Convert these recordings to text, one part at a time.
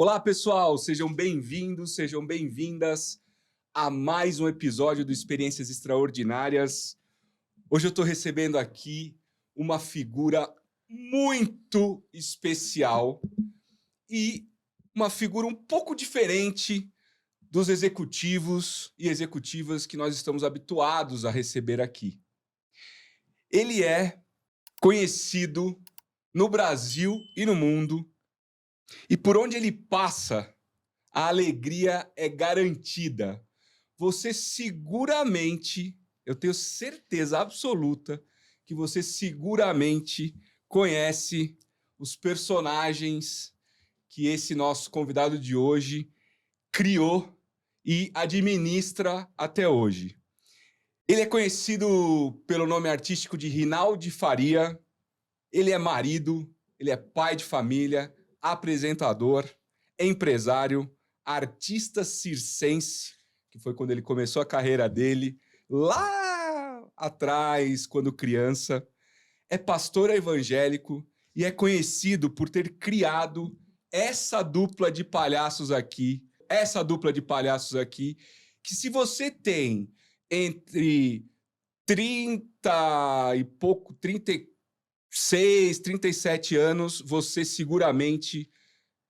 Olá, pessoal! Sejam bem-vindos, sejam bem-vindas a mais um episódio do Experiências Extraordinárias. Hoje eu estou recebendo aqui uma figura muito especial e uma figura um pouco diferente dos executivos e executivas que nós estamos habituados a receber aqui. Ele é conhecido no Brasil e no mundo, e por onde ele passa, a alegria é garantida. Você seguramente, eu tenho certeza absoluta, que você seguramente conhece os personagens que esse nosso convidado de hoje criou e administra até hoje. Ele é conhecido pelo nome artístico de Rinaldi Faria. Ele é marido, ele é pai de família, apresentador, empresário, artista circense, que foi quando ele começou a carreira dele, lá atrás, quando criança. É pastor evangélico e é conhecido por ter criado essa dupla de palhaços aqui, que se você tem entre 30 e pouco, 36, 37 anos, você seguramente,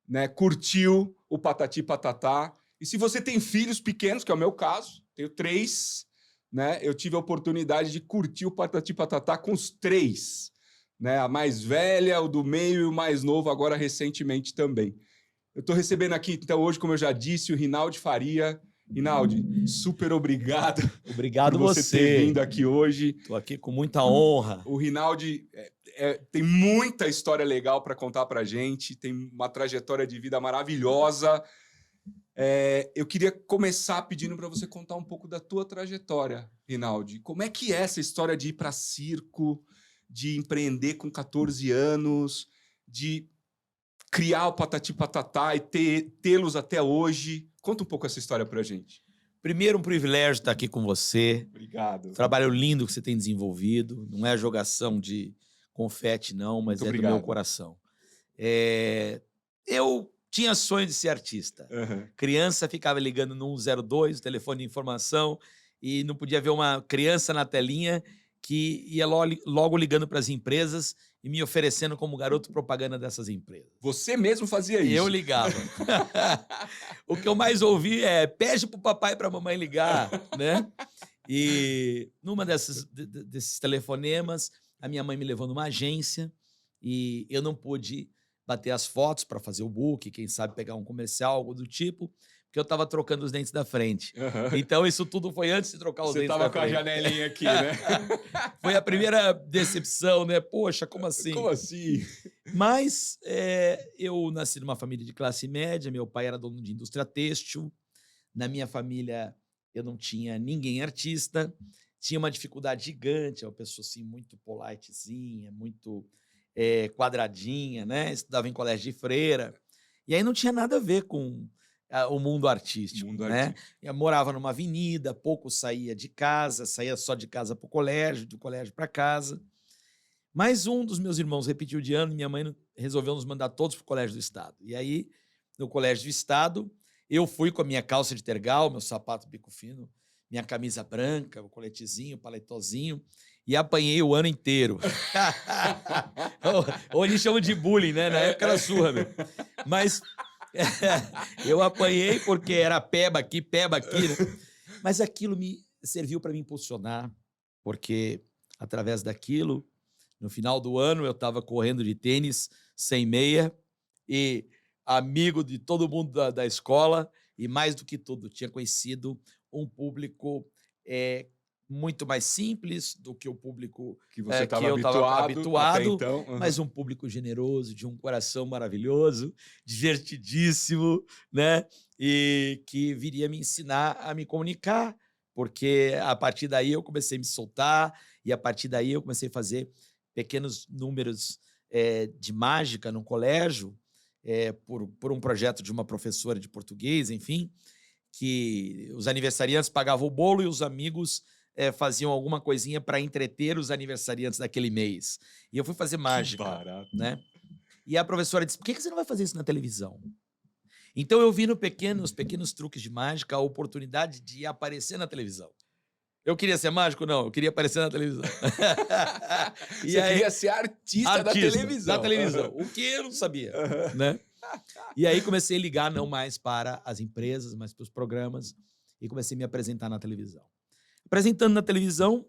né, curtiu o Patati Patatá. E se você tem filhos pequenos, que é o meu caso, tenho 3, né, eu tive a oportunidade de curtir o Patati Patatá com os 3, né, a mais velha, o do meio e o mais novo, agora recentemente também. Eu estou recebendo aqui, então, hoje, como eu já disse, o Rinaldi Faria. Rinaldi, super obrigado. Obrigado por você ter vindo aqui hoje. Estou aqui com muita honra. O Rinaldi tem muita história legal para contar para a gente, tem uma trajetória de vida maravilhosa. Eu queria começar pedindo para você contar um pouco da tua trajetória, Rinaldi. Como é que é essa história de ir para circo, de empreender com 14 anos, de criar o Patati Patatá e tê-los até hoje? Conta um pouco essa história para a gente. Primeiro, um privilégio estar aqui com você. Obrigado. Trabalho lindo que você tem desenvolvido. Não é jogação de confete, não, mas Muito do meu coração. Eu tinha sonho de ser artista. Uhum. Criança, ficava ligando no 102, telefone de informação, e não podia ver uma criança na telinha que ia logo ligando para as empresas e me oferecendo como garoto propaganda dessas empresas. Você mesmo fazia isso? Eu ligava. O que eu mais ouvi é: pede pro papai e pra mamãe ligar, né? E numa desses telefonemas, a minha mãe me levou numa agência e eu não pude bater as fotos para fazer o book, quem sabe pegar um comercial, algo do tipo, porque eu estava trocando os dentes da frente. Uhum. Então, isso tudo foi antes de trocar os dentes da frente. Você estava com a janelinha aqui, né? Foi a primeira decepção, né? Poxa, como assim? Como assim? Mas eu nasci numa família de classe média, meu pai era dono de indústria têxtil, na minha família eu não tinha ninguém artista, tinha uma dificuldade gigante, uma pessoa assim muito politezinha, muito quadradinha, né? Estudava em colégio de freira, e aí não tinha nada a ver com o mundo artístico, né? Eu morava numa avenida, pouco saía de casa, saía só de casa para o colégio, do colégio para casa. Mas um dos meus irmãos repetiu de ano e minha mãe resolveu nos mandar todos para o Colégio do Estado. E aí, no Colégio do Estado, eu fui com a minha calça de tergal, meu sapato bico fino, minha camisa branca, o coletezinho, o paletozinho, e apanhei o ano inteiro. Hoje chamam de bullying, né? Na época era surra, meu. Mas eu apanhei porque era peba aqui, né? Mas aquilo me serviu para me impulsionar, porque através daquilo, no final do ano, eu estava correndo de tênis, sem meia, e amigo de todo mundo da escola, e mais do que tudo, tinha conhecido um público muito mais simples do que o público que você que eu estava habituado, então. Uhum. mas um público generoso, de um coração maravilhoso, divertidíssimo, né? E que viria me ensinar a me comunicar, porque a partir daí eu comecei a me soltar, e a partir daí eu comecei a fazer pequenos números de mágica no colégio, por um projeto de uma professora de português, enfim, que os aniversariantes pagavam o bolo e os amigos faziam alguma coisinha para entreter os aniversariantes daquele mês. E eu fui fazer mágica. Que barato. Né? E a professora disse: por que você não vai fazer isso na televisão? Então eu vi nos pequenos truques de mágica a oportunidade de aparecer na televisão. Eu queria ser mágico? Não, eu queria aparecer na televisão. E Você aí, queria ser artista da televisão. da televisão, o que eu não sabia, Aham. né? E aí comecei a ligar não mais para as empresas, mas para os programas e comecei a me apresentar na televisão. Apresentando na televisão,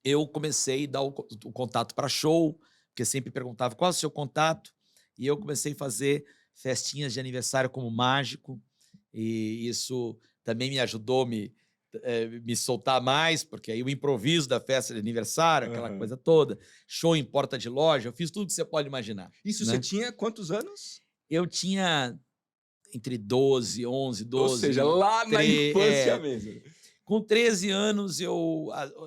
eu comecei a dar o contato para show, porque sempre perguntava qual é o seu contato, e eu comecei a fazer festinhas de aniversário como mágico, e isso também me ajudou me soltar mais, porque aí o improviso da festa de aniversário, aquela Aham. coisa toda, show em porta de loja, eu fiz tudo que você pode imaginar, Isso você né. tinha quantos anos? Eu tinha entre 12, 11, Ou seja, 12, lá na infância mesmo. com 13 anos,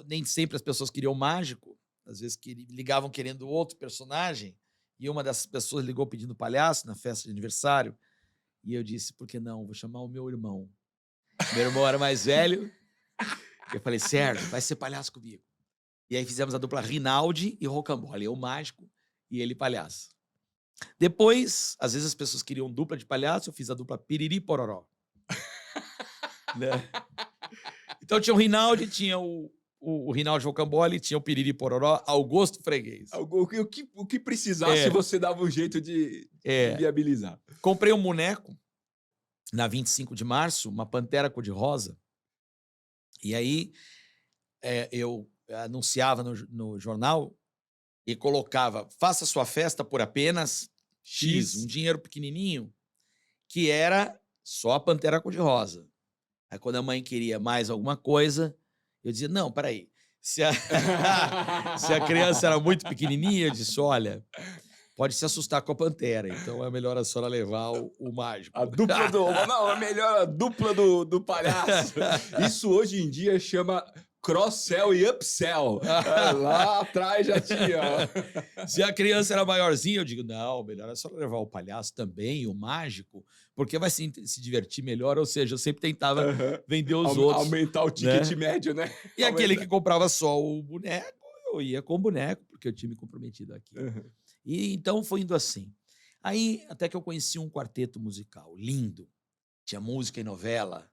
nem sempre as pessoas queriam mágico, às vezes ligavam querendo outro personagem, e uma dessas pessoas ligou pedindo palhaço na festa de aniversário, e eu disse: "Por que não? Vou chamar o meu irmão". Meu irmão era mais velho, eu falei: "Sérgio, vai ser palhaço comigo". E aí fizemos a dupla Rinaldi e Rocambole, eu mágico e ele palhaço. Depois, às vezes as pessoas queriam dupla de palhaço, eu fiz a dupla Piriri Pororó, né. Então tinha o Rinaldi, tinha o Rinaldi Rocambole, tinha o Piriri Pororó, ao gosto freguês. O que precisasse, É. você dava um jeito de É. viabilizar. Comprei um boneco na 25 de março, uma pantera cor-de-rosa, e aí, eu anunciava no jornal e colocava: "Faça sua festa por apenas X", um dinheiro pequenininho, que era só a pantera cor-de-rosa. Aí quando a mãe queria mais alguma coisa, eu dizia: "Não, espera aí, se a se a criança era muito pequenininha", eu disse: "Olha, pode se assustar com a pantera, então é melhor a senhora levar o mágico". A dupla do não, a melhor dupla do palhaço. Isso hoje em dia chama cross-sell e upsell. Lá atrás já tinha. Se a criança era maiorzinha, eu digo: "Não, melhor é só levar o palhaço também, o mágico, porque vai se divertir melhor", ou seja, eu sempre tentava Aham. vender os outros, Aumentar o ticket né. médio, né? E aquele que comprava só o boneco, eu ia com o boneco, porque eu tinha me comprometido àquilo. Aham. E então foi indo assim. Aí até que eu conheci um quarteto musical lindo, tinha música e novela.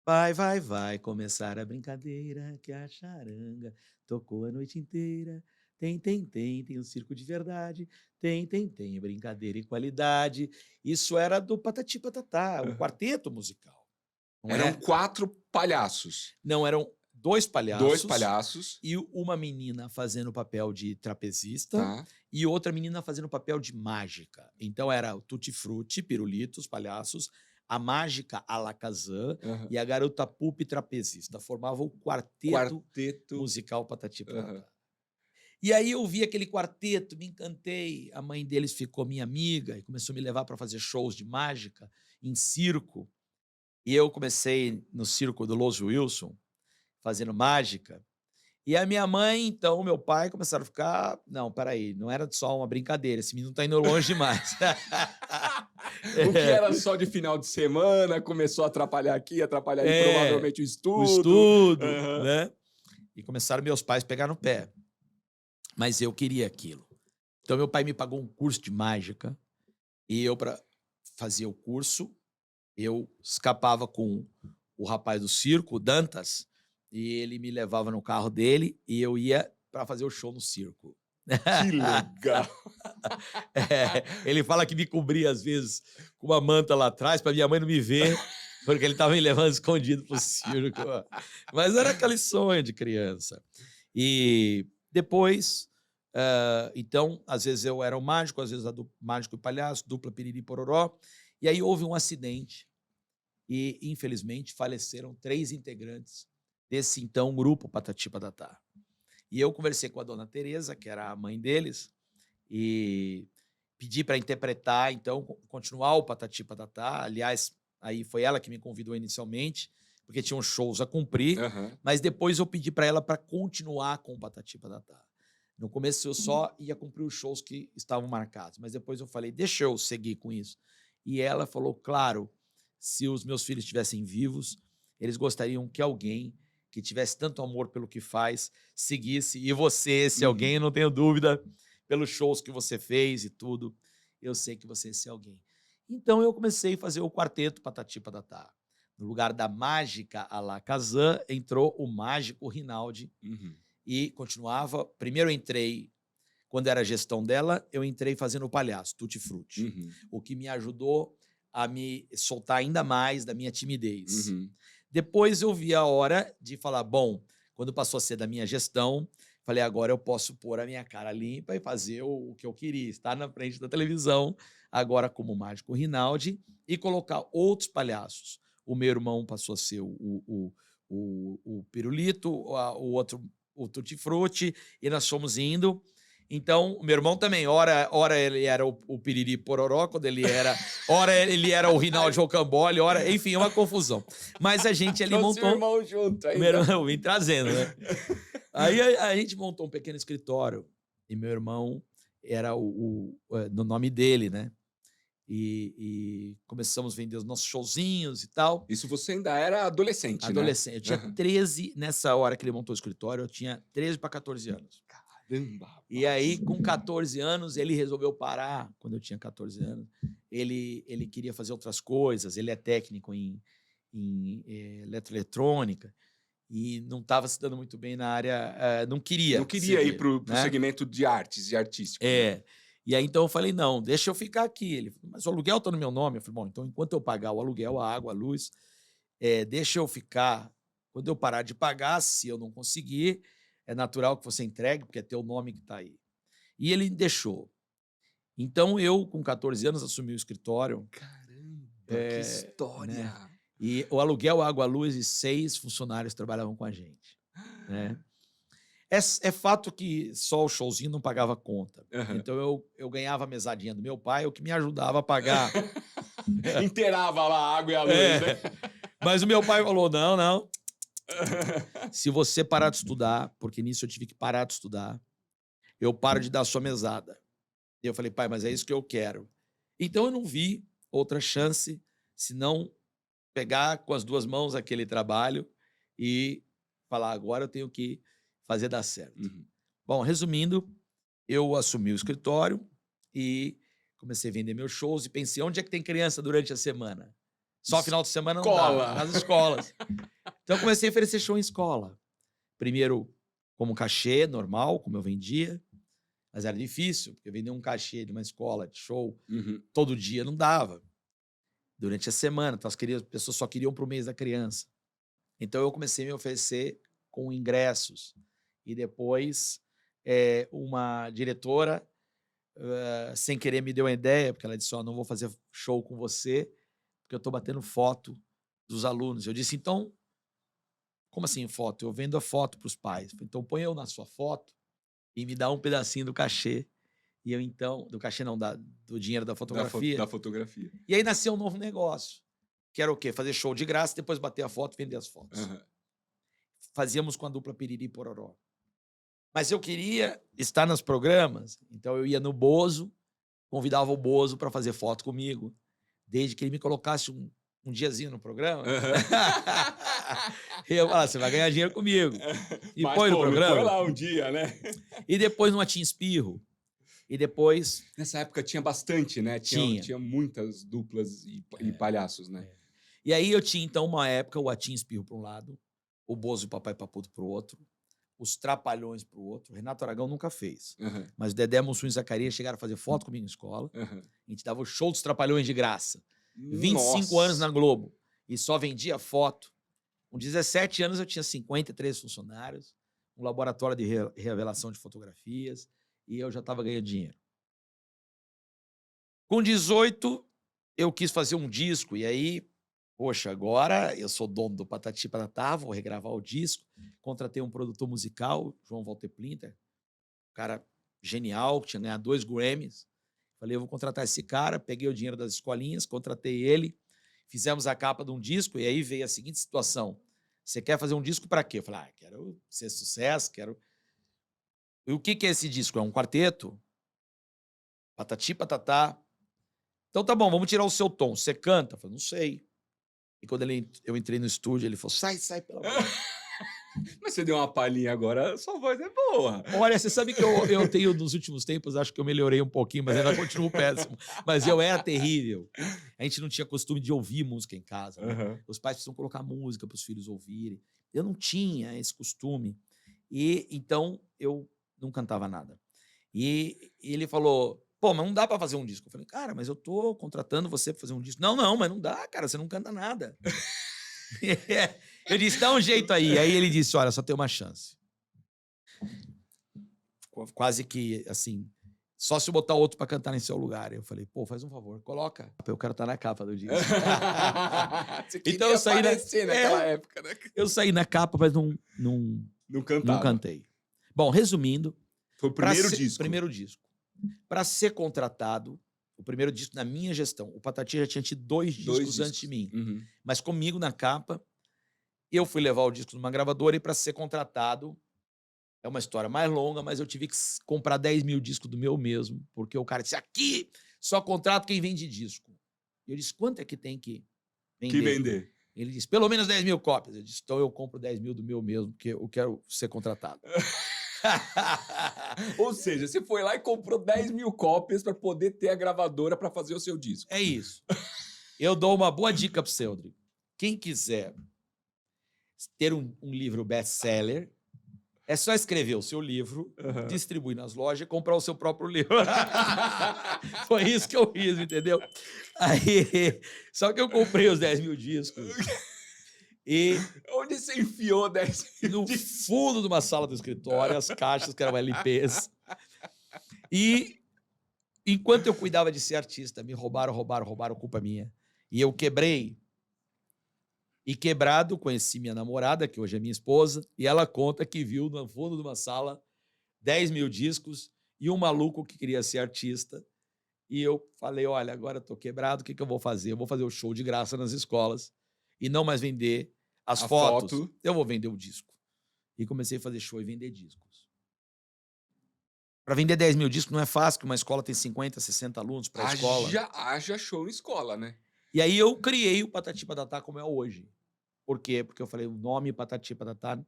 Vai, vai, vai começar a brincadeira que a charanga tocou a noite inteira. Tem, tem, tem um circo de verdade. Tem, tem, brincadeira e qualidade. Isso era do Patati Patatá, um Aham. quarteto musical. Não Eram é? 4 palhaços. Não, eram 2 2 palhaços palhaços, e uma menina fazendo o papel de trapezista tá? e outra menina fazendo o papel de mágica. Então era o Tutti Frutti, Pirulito, os palhaços, a mágica Alakazam Aham. e a garota Pupi trapezista. Formava o quarteto Quarteto. musical Patati Aham. Patatá. E aí eu vi aquele quarteto, me encantei. A mãe deles ficou minha amiga e começou a me levar para fazer shows de mágica em circo. E eu comecei no circo do Los Wilson, fazendo mágica. E a minha mãe, então, o meu pai começaram a ficar: "Não, espera aí, não era só uma brincadeira, esse menino tá indo longe demais". O que É, era só de final de semana, começou a atrapalhar aqui, atrapalhar ali, é, provavelmente o o estudo. estudo, Aham. né. E começaram meus pais a pegar no pé, mas eu queria aquilo. Então meu pai me pagou um curso de mágica, e eu para fazer o curso, eu escapava com o rapaz do circo, o Dantas, e ele me levava no carro dele, e eu ia para fazer o show no circo. Que legal. Ele fala que me cobria às vezes com uma manta lá atrás para minha mãe não me ver, porque ele estava me levando escondido pro circo. Mas era aquele sonho de criança. E depois, então, às vezes eu era o mágico, às vezes mágico e palhaço, dupla Piriri Pororó, e aí houve um acidente e, infelizmente, faleceram 3 integrantes desse então grupo Patati Patatá. E eu conversei com a dona Teresa, que era a mãe deles, e pedi para interpretar, então, continuar o Patati Patatá. Aliás, aí foi ela que me convidou inicialmente, porque tinham shows a cumprir, Aham. mas depois eu pedi para ela para continuar com o Patati Patatá. No começo eu só ia cumprir os shows que estavam marcados, mas depois eu falei: "Deixa eu seguir com isso". E ela falou: "Claro, se os meus filhos estivessem vivos, eles gostariam que alguém que tivesse tanto amor pelo que faz seguisse, e você, esse Uhum. alguém, não tenho dúvida, pelos shows que você fez e tudo, eu sei que você é esse alguém". Então eu comecei a fazer o quarteto Patati Patatá. No lugar da mágica à la Kazan, entrou o mágico Rinaldi Uhum. e continuava. Primeiro eu entrei, quando era a gestão dela, eu entrei fazendo o palhaço, Tutti Frutti, Uhum. o que me ajudou a me soltar ainda mais da minha timidez. Uhum. Depois eu vi a hora de falar, bom, quando passou a ser da minha gestão, falei, agora eu posso pôr a minha cara limpa e fazer o que eu queria, estar na frente da televisão, agora como mágico Rinaldi, e colocar outros palhaços. O meu irmão passou a ser o Pirulito, o outro o Tutti Frutti, e nós fomos indo. Então, o meu irmão também, ora ele era o Piriri Pororó, ora ele era o Rinaldi Rocambole, ora, enfim, é uma confusão. Mas a gente ali Trouxe o montou. irmão junto Meu ainda. irmão, eu vim trazendo, né? Aí a gente montou um pequeno escritório e meu irmão era no nome dele, né? E começamos a vender os nossos showzinhos e tal. Isso você ainda era adolescente, né? Adolescente. Eu tinha Aham. 13, nessa hora que ele montou o escritório, eu tinha 13 para 14 anos. Caramba, rapaz. E aí, com 14 anos, ele resolveu parar. Quando eu tinha 14 anos, ele queria fazer outras coisas. Ele é técnico em eletroeletrônica e não estava se dando muito bem na área. Não queria. Não queria ir seguir, pro né? segmento de artes e artístico. Né? É. E aí, então, eu falei, não, deixa eu ficar aqui. Ele falou, mas o aluguel está no meu nome. Eu falei, bom, então, enquanto eu pagar o aluguel, a água, a luz, deixa eu ficar. Quando eu parar de pagar, se eu não conseguir, é natural que você entregue, porque é teu nome que está aí. E ele deixou. Então, eu, com 14 anos, assumi o escritório. Caramba, que Né? história! E o aluguel, água, luz e 6 funcionários trabalhavam com a gente. Né? É fato que só o showzinho não pagava a conta. Aham. Então, eu ganhava a mesadinha do meu pai, o que me ajudava a pagar. Inteirava lá a água e a luz, né? Mas o meu pai falou, não. Se você parar de estudar, porque nisso eu tive que parar de estudar, eu paro de dar a sua mesada. E eu falei, pai, mas é isso que eu quero. Então eu não vi outra chance senão pegar com as 2 mãos aquele trabalho e falar, agora eu tenho que fazer dar certo. Uhum. Bom, resumindo, eu assumi o escritório e comecei a vender meus shows e pensei, onde é que tem criança durante a semana? Só final de semana não Escola. dá, nas escolas. Então eu comecei a oferecer show em escola. Primeiro como cachê normal, como eu vendia, mas era difícil, porque vender um cachê de uma escola de show Uhum. todo dia não dava. Durante a semana, então as pessoas só queriam para o mês da criança. Então eu comecei a me oferecer com ingressos. E depois uma diretora, sem querer, me deu uma ideia, porque ela disse, não vou fazer show com você, porque eu estou batendo foto dos alunos. Eu disse, então, como assim foto? Eu vendo a foto para os pais. Então põe eu na sua foto e me dá um pedacinho do cachê. E eu então, do cachê não, do dinheiro da fotografia. Da fotografia. E aí nasceu um novo negócio, que era o quê? Fazer show de graça, depois bater a foto e vender as fotos. Uhum. Fazíamos com a dupla Piriri Pororó. Mas eu queria estar nos programas, então eu ia no Bozo, convidava o Bozo para fazer foto comigo, desde que ele me colocasse um diazinho no programa. E eu falava, você vai ganhar dinheiro comigo. E mas, põe no programa. Põe lá um dia, né? E depois no Atim Espirro. E depois... Nessa época tinha bastante, né? Tinha muitas duplas e palhaços, né? E aí eu tinha, então, uma época, o Atim Espirro para um lado, o Bozo e o Papai Papudo para o outro, os Trapalhões para o outro. O Renato Aragão nunca fez. Uhum. Mas o Dedé Mussum e Zacarias chegaram a fazer foto comigo em escola. Uhum. A gente dava o show dos Trapalhões de graça. 25 Nossa. anos na Globo. E só vendia foto. Com 17 anos eu tinha 53 funcionários, um laboratório de revelação de fotografias, e eu já estava ganhando dinheiro. Com 18, eu quis fazer um disco, e aí, poxa, agora eu sou dono do Patati Patatá, vou regravar o disco, contratei um produtor musical, João Walter Plinter, um cara genial, que tinha ganhado 2 Grammys. Falei, eu vou contratar esse cara, peguei o dinheiro das escolinhas, contratei ele, fizemos a capa de um disco, e aí veio a seguinte situação. Você quer fazer um disco para quê? Eu falei, quero ser sucesso, quero... E o que é esse disco? É um quarteto? Patati Patatá. Então tá bom, vamos tirar o seu tom. Você canta? Eu falei, não sei. E quando eu entrei no estúdio, ele falou, sai pela porta. Mas você deu uma palhinha agora, sua voz é boa. Olha, você sabe que eu tenho, nos últimos tempos, acho que eu melhorei um pouquinho, mas ainda continuo péssimo. Mas eu era terrível. A gente não tinha costume de ouvir música em casa, né? Aham. Os pais precisam colocar música para os filhos ouvirem. Eu não tinha esse costume. E então eu não cantava nada. E ele falou: pô, mas não dá para fazer um disco. Eu falei: cara, mas eu tô contratando você para fazer um disco. Não, não, mas não dá, cara, você não canta nada. Eu disse: dá um jeito aí. Aí ele disse: olha, só tem uma chance. Quase que assim, só se eu botar outro para cantar em seu lugar. Eu falei: pô, faz um favor, coloca. Eu quero estar na capa do disco. Você Então eu saí naquela época, né? Eu saí na capa, mas não Não cantava. cantei. Bom, resumindo, Foi o primeiro disco. primeiro disco. Para ser contratado, o primeiro disco na minha gestão, o Patati já tinha tido dois discos antes de mim. Uhum. Mas comigo na capa, eu fui levar o disco numa gravadora e para ser contratado, é uma história mais longa, mas eu tive que comprar 10 mil discos do meu mesmo, porque o cara disse: aqui só contrato quem vende disco. E eu disse: quanto é que tem que vender? Que vender. Ele disse: pelo menos 10 mil cópias. Eu disse: então eu compro 10 mil do meu mesmo, porque eu quero ser contratado. Ou seja, você foi lá e comprou 10 mil cópias para poder ter a gravadora para fazer o seu disco. É isso. Eu dou uma boa dica para você, Rodrigo. Quem quiser ter um livro best-seller, é só escrever o seu livro, distribuir nas lojas e comprar o seu próprio livro. Foi isso que eu fiz, entendeu? Aí, só que eu comprei os 10 mil discos. E onde você enfiou 10 mil no discos? fundo de uma sala do escritório, as caixas que eram LPs. E enquanto eu cuidava de ser artista, me roubaram, culpa minha. E eu quebrei. E quebrado, conheci minha namorada, que hoje é minha esposa, e ela conta que viu no fundo de uma sala 10 mil discos e um maluco que queria ser artista. E eu falei: olha, agora eu tô quebrado, o que eu vou fazer? Eu vou fazer o show de graça nas escolas e não mais vender as fotos. Eu vou vender o disco. E comecei a fazer show e vender discos. Para vender 10 mil discos não é fácil, porque uma escola tem 50, 60 alunos para a escola. Haja show em escola, né? E aí eu criei o Patati Patatá como é hoje. Por quê? Porque eu falei: o nome Patati Patatá,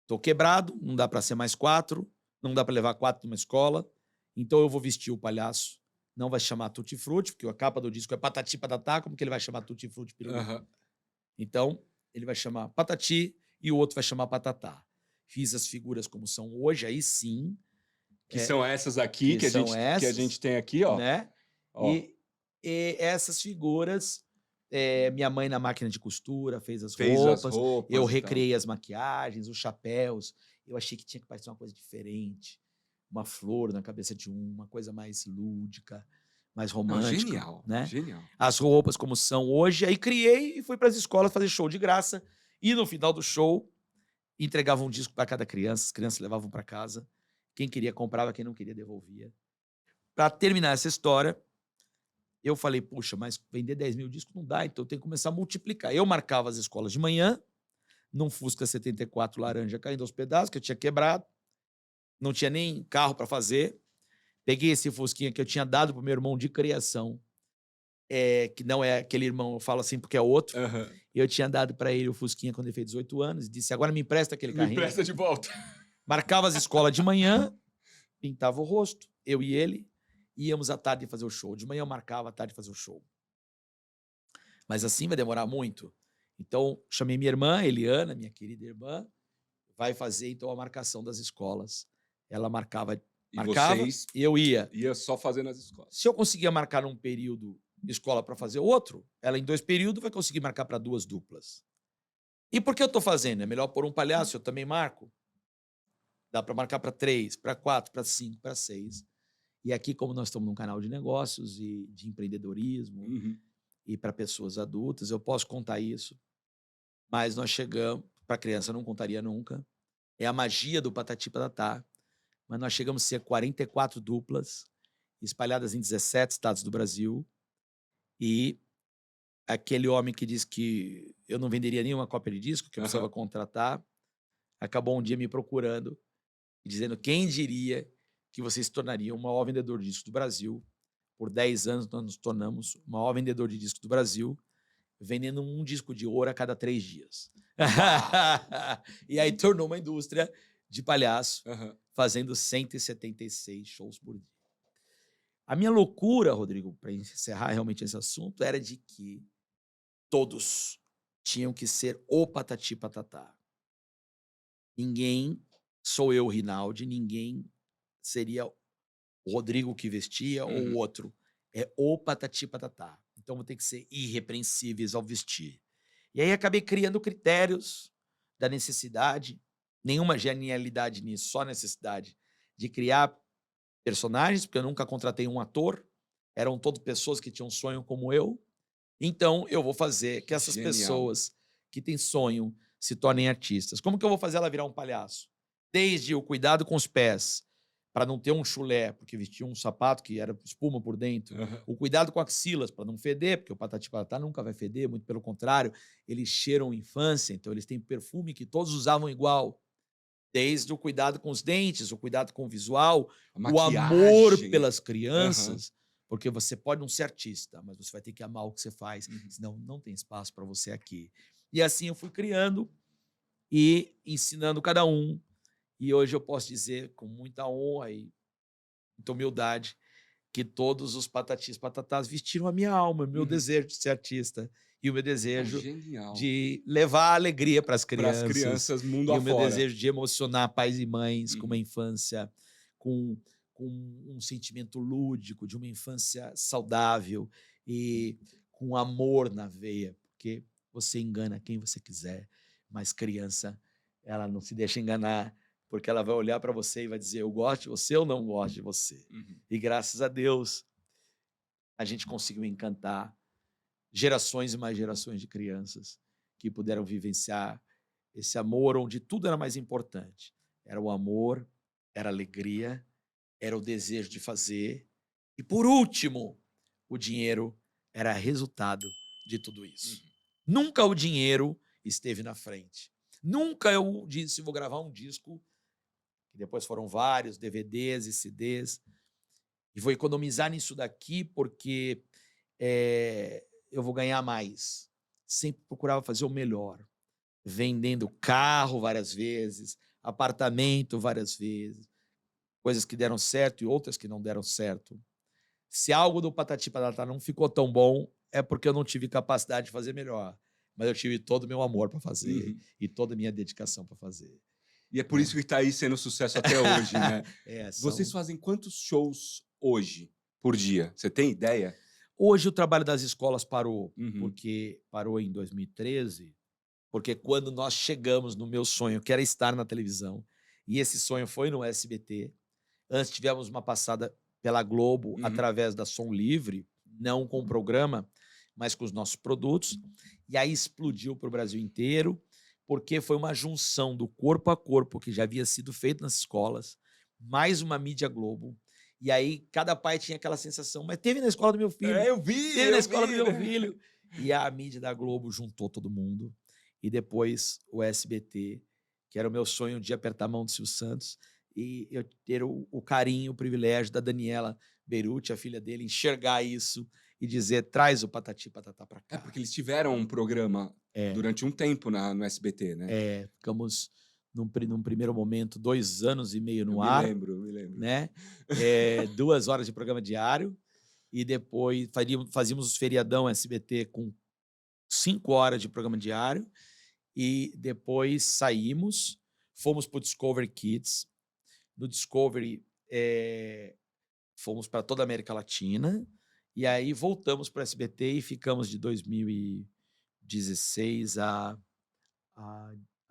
tô quebrado, não dá para ser mais 4, não dá para levar 4 numa escola, então eu vou vestir o palhaço. Não vai se chamar Tutti Frutti, porque a capa do disco é Patati Patatá, como que ele vai chamar Tutti Frutti? Então, ele vai chamar Patati e o outro vai chamar Patatá. Fiz as figuras como são hoje, aí sim. Que são essas aqui, que a gente tem aqui, ó. Né? Ó. E essas figuras, minha mãe na máquina de costura fez as roupas, eu recriei as maquiagens, os chapéus. Eu achei que tinha que parecer uma coisa diferente. Uma flor na cabeça de uma coisa mais lúdica, mais romântica. Genial, né? Genial. As roupas como são hoje. Aí criei e fui para as escolas fazer show de graça. E no final do show, entregava um disco para cada criança. As crianças levavam para casa. Quem queria comprava, quem não queria devolvia. Para terminar essa história, eu falei: puxa, mas vender 10 mil discos não dá, então eu tenho que começar a multiplicar. Eu marcava as escolas de manhã, num Fusca 74 laranja caindo aos pedaços, que eu tinha quebrado. Não tinha nem carro para fazer. Peguei esse Fusquinha que eu tinha dado pro meu irmão de criação, que não é aquele irmão, eu falo assim porque é outro. Eu tinha dado para ele o Fusquinha quando ele fez 18 anos e disse: agora me empresta aquele carrinho. Me empresta de volta. Marcava as escolas de manhã, pintava o rosto, eu e ele, íamos à tarde fazer o show. De manhã eu marcava, à tarde fazer o show. Mas assim vai demorar muito. Então, chamei minha irmã, Eliana, minha querida irmã, vai fazer então a marcação das escolas. Ela marcava, e eu ia. Ia só fazer nas escolas. Se eu conseguia marcar num período escola para fazer outro, ela em 2 períodos vai conseguir marcar para 2 duplas. E por que eu estou fazendo? É melhor pôr um palhaço, eu também marco. Dá para marcar para 3, para 4, para 5, para 6. E aqui, como nós estamos num canal de negócios e de empreendedorismo e para pessoas adultas, eu posso contar isso. Mas nós chegamos, para criança eu não contaria nunca. É a magia do Patati Patatá. Mas nós chegamos a ser 44 duplas, espalhadas em 17 estados do Brasil. E aquele homem que disse que eu não venderia nenhuma cópia de disco, que eu precisava contratar, acabou um dia me procurando e dizendo: quem diria que você se tornaria o maior vendedor de discos do Brasil? Por 10 anos nós nos tornamos o maior vendedor de discos do Brasil. vendendo um disco de ouro a cada 3 dias. E aí tornou uma indústria de palhaço, Aham. fazendo 176 shows por dia. A minha loucura, Rodrigo, para encerrar realmente esse assunto, era de que todos tinham que ser o Patati Patatá. Ninguém, sou eu, Rinaldi, ninguém seria o Rodrigo que vestia ou o outro. É o Patati Patatá. Então vou ter que ser irrepreensíveis ao vestir. E aí acabei criando critérios da necessidade, nenhuma genialidade nisso, só necessidade de criar personagens, porque eu nunca contratei um ator, eram todas pessoas que tinham um sonho como eu. Então eu vou fazer que essas Genial. pessoas que têm sonho se tornem artistas. Como que eu vou fazer ela virar um palhaço? Desde o cuidado com os pés, para não ter um chulé, porque vestia um sapato que era espuma por dentro. Aham. O cuidado com axilas, para não feder, porque o Patati Patatá nunca vai feder, muito pelo contrário, eles cheiram infância, então eles têm perfume que todos usavam igual. Desde o cuidado com os dentes, o cuidado com o visual, A o amor maquiagem. pelas crianças, porque você pode não ser artista, mas você vai ter que amar o que você faz, senão não tem espaço para você aqui. E assim eu fui criando e ensinando cada um. E hoje eu posso dizer com muita honra e muita humildade que todos os Patatis Patatás vestiram a minha alma, o meu desejo de ser artista e o meu desejo Genial. de levar alegria para as Para as crianças. crianças mundo E o meu afora. desejo de emocionar pais e mães com uma infância com um sentimento lúdico, de uma infância saudável e com amor na veia, porque você engana quem você quiser, mas criança, ela não se deixa enganar, porque ela vai olhar para você e vai dizer: eu gosto de você ou não gosto de você. E graças a Deus, a gente conseguiu encantar gerações e mais gerações de crianças que puderam vivenciar esse amor onde tudo era mais importante. Era o amor, era a alegria, era o desejo de fazer. E, por último, o dinheiro era resultado de tudo isso. Nunca o dinheiro esteve na frente. Nunca eu disse: vou gravar um disco, que depois foram vários DVDs e CDs, e vou economizar nisso daqui porque eu vou ganhar mais. Sempre procurava fazer o melhor, vendendo carro várias vezes, apartamento várias vezes, coisas que deram certo e outras que não deram certo. Se algo do Patati Patatá não ficou tão bom, é porque eu não tive capacidade de fazer melhor, mas eu tive todo o meu amor para fazer e toda a minha dedicação para fazer. E é por isso que está aí sendo sucesso até hoje, né? Vocês fazem quantos shows hoje, por dia? Você tem ideia? Hoje o trabalho das escolas parou, porque parou em 2013, porque quando nós chegamos no meu sonho, que era estar na televisão, e esse sonho foi no SBT, antes tivemos uma passada pela Globo, através da Som Livre, não com o programa, mas com os nossos produtos, e aí explodiu para o Brasil inteiro, porque foi uma junção do corpo a corpo que já havia sido feito nas escolas, mais uma mídia Globo, e aí cada pai tinha aquela sensação: mas teve na escola do meu filho. Eu vi! Teve na escola do meu filho. E a mídia da Globo juntou todo mundo, e depois o SBT, que era o meu sonho de apertar a mão do Silvio Santos, e eu ter o carinho, o privilégio da Daniela Beruti, a filha dele, enxergar isso e dizer: traz o Patati Patatá para cá. Porque eles tiveram um programa durante um tempo no SBT, né? Ficamos num primeiro momento 2 anos e meio no eu ar. Me lembro. Né? 2 horas de programa diário, e depois fazíamos os feriadão SBT com 5 horas de programa diário, e depois saímos, fomos para o Discovery Kids. No Discovery, fomos para toda a América Latina, e aí voltamos para o SBT e ficamos de 2016 a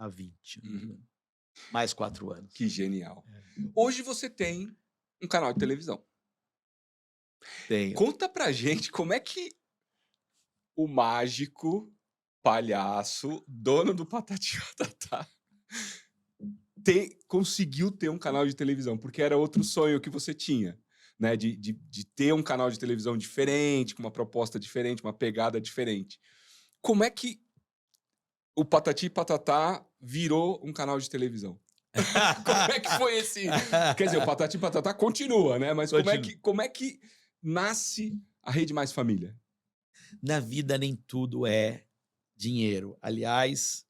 20. Mais 4 anos. Que genial. Hoje você tem um canal de televisão. Tenho. Conta pra gente como é que o mágico, palhaço, dono do Patati Patatá conseguiu ter um canal de televisão, porque era outro sonho que você tinha, né? De ter um canal de televisão diferente, com uma proposta diferente, uma pegada diferente. Como é que o Patati Patatá virou um canal de televisão? Como é que foi esse... Quer dizer, o Patati Patatá continua, né? Mas como é que nasce a Rede Mais Família? Na vida nem tudo é dinheiro. Aliás,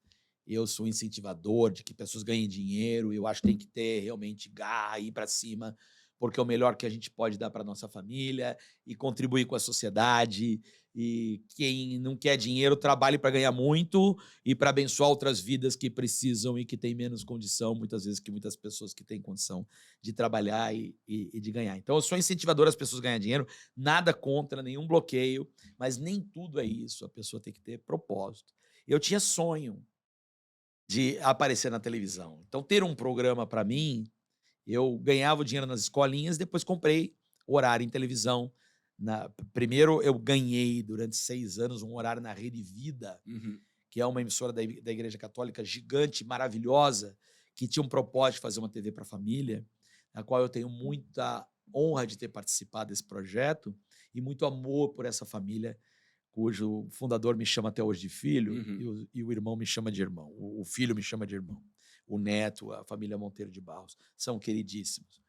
eu sou incentivador de que pessoas ganhem dinheiro. Eu acho que tem que ter realmente garra, ir para cima, porque é o melhor que a gente pode dar para nossa família e contribuir com a sociedade. E quem não quer dinheiro, trabalhe para ganhar muito e para abençoar outras vidas que precisam e que têm menos condição, muitas vezes, que muitas pessoas que têm condição de trabalhar e de ganhar. Então, eu sou incentivador às pessoas a ganhar dinheiro, nada contra, nenhum bloqueio, mas nem tudo é isso. A pessoa tem que ter propósito. Eu tinha sonho de aparecer na televisão. Então, ter um programa para mim, eu ganhava o dinheiro nas escolinhas, depois comprei horário em televisão. Primeiro, eu ganhei, durante 6 anos, um horário na Rede Vida, Uhum. que é uma emissora da Igreja Católica gigante, maravilhosa, que tinha um propósito de fazer uma TV para a família, na qual eu tenho muita honra de ter participado desse projeto e muito amor por essa família, cujo fundador me chama até hoje de filho Uhum. e o irmão me chama de irmão. O filho me chama de irmão. O neto, a família Monteiro de Barros, são queridíssimos.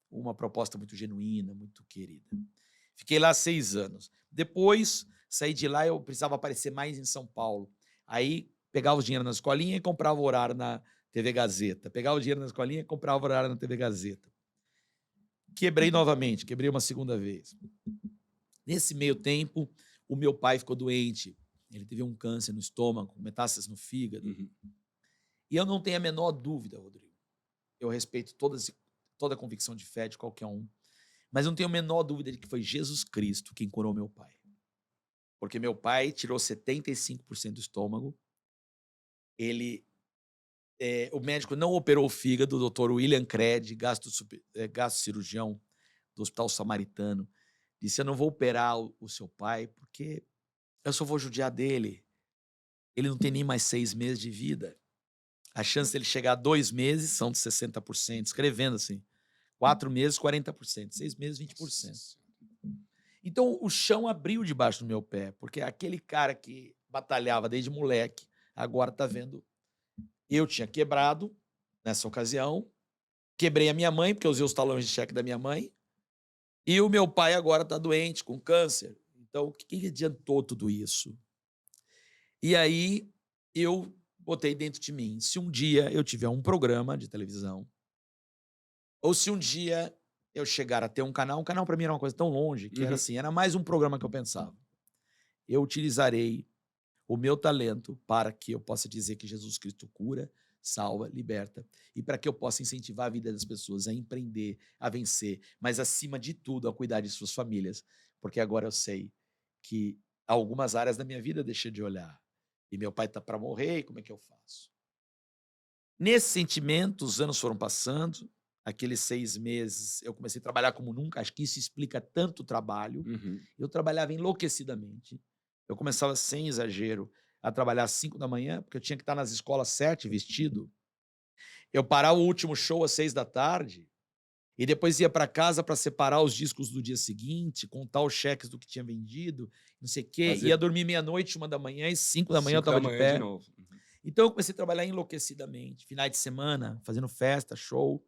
Uma proposta muito genuína, muito querida. Fiquei lá 6 anos. Depois, saí de lá, eu precisava aparecer mais em São Paulo. Aí, pegava o dinheiro na escolinha e comprava o horário na TV Gazeta. Pegava o dinheiro na escolinha e comprava o horário na TV Gazeta. Quebrei novamente, quebrei uma segunda vez. Nesse meio tempo, o meu pai ficou doente. Ele teve um câncer no estômago, metástases no fígado. Uhum. E eu não tenho a menor dúvida, Rodrigo. Eu respeito toda a convicção de fé de qualquer um. Mas não tenho a menor dúvida de que foi Jesus Cristo quem curou meu pai. Porque meu pai tirou 75% do estômago. O médico não operou o fígado, o doutor William Cred, gastrocirurgião do Hospital Samaritano, disse: eu não vou operar o seu pai porque eu só vou judiar dele. Ele não tem nem mais 6 meses de vida. A chance dele chegar a 2 meses são de 60%, escrevendo assim. 4 meses, 40%. 6 meses, 20%. Nossa. Então, o chão abriu debaixo do meu pé, porque aquele cara que batalhava desde moleque, agora está vendo. Eu tinha quebrado nessa ocasião, quebrei a minha mãe, porque eu usei os talões de cheque da minha mãe, e o meu pai agora está doente, com câncer. Então, o que adiantou tudo isso? E aí, eu botei dentro de mim, se um dia eu tiver um programa de televisão, ou se um dia eu chegar a ter um canal para mim era uma coisa tão longe, que era Uhum. assim, era mais um programa que eu pensava. Eu utilizarei o meu talento para que eu possa dizer que Jesus Cristo cura, salva, liberta, e para que eu possa incentivar a vida das pessoas a empreender, a vencer, mas acima de tudo a cuidar de suas famílias, porque agora eu sei que algumas áreas da minha vida eu deixei de olhar. E meu pai está para morrer, e como é que eu faço? Nesse sentimento, os anos foram passando, aqueles 6 meses eu comecei a trabalhar como nunca, acho que isso explica tanto o trabalho. Uhum. Eu trabalhava enlouquecidamente. Eu começava, sem exagero, a trabalhar às 5 da manhã, porque eu tinha que estar nas escolas 7, vestido. Eu parava o último show às 6 da tarde e depois ia para casa para separar os discos do dia seguinte, contar os cheques do que tinha vendido, não sei o quê. Ia Fazer dormir meia-noite, 1 da manhã, e 5 da manhã eu 5 da estava de manhã de pé. novo. Uhum. Então eu comecei a trabalhar enlouquecidamente, finais de semana, fazendo festa, show.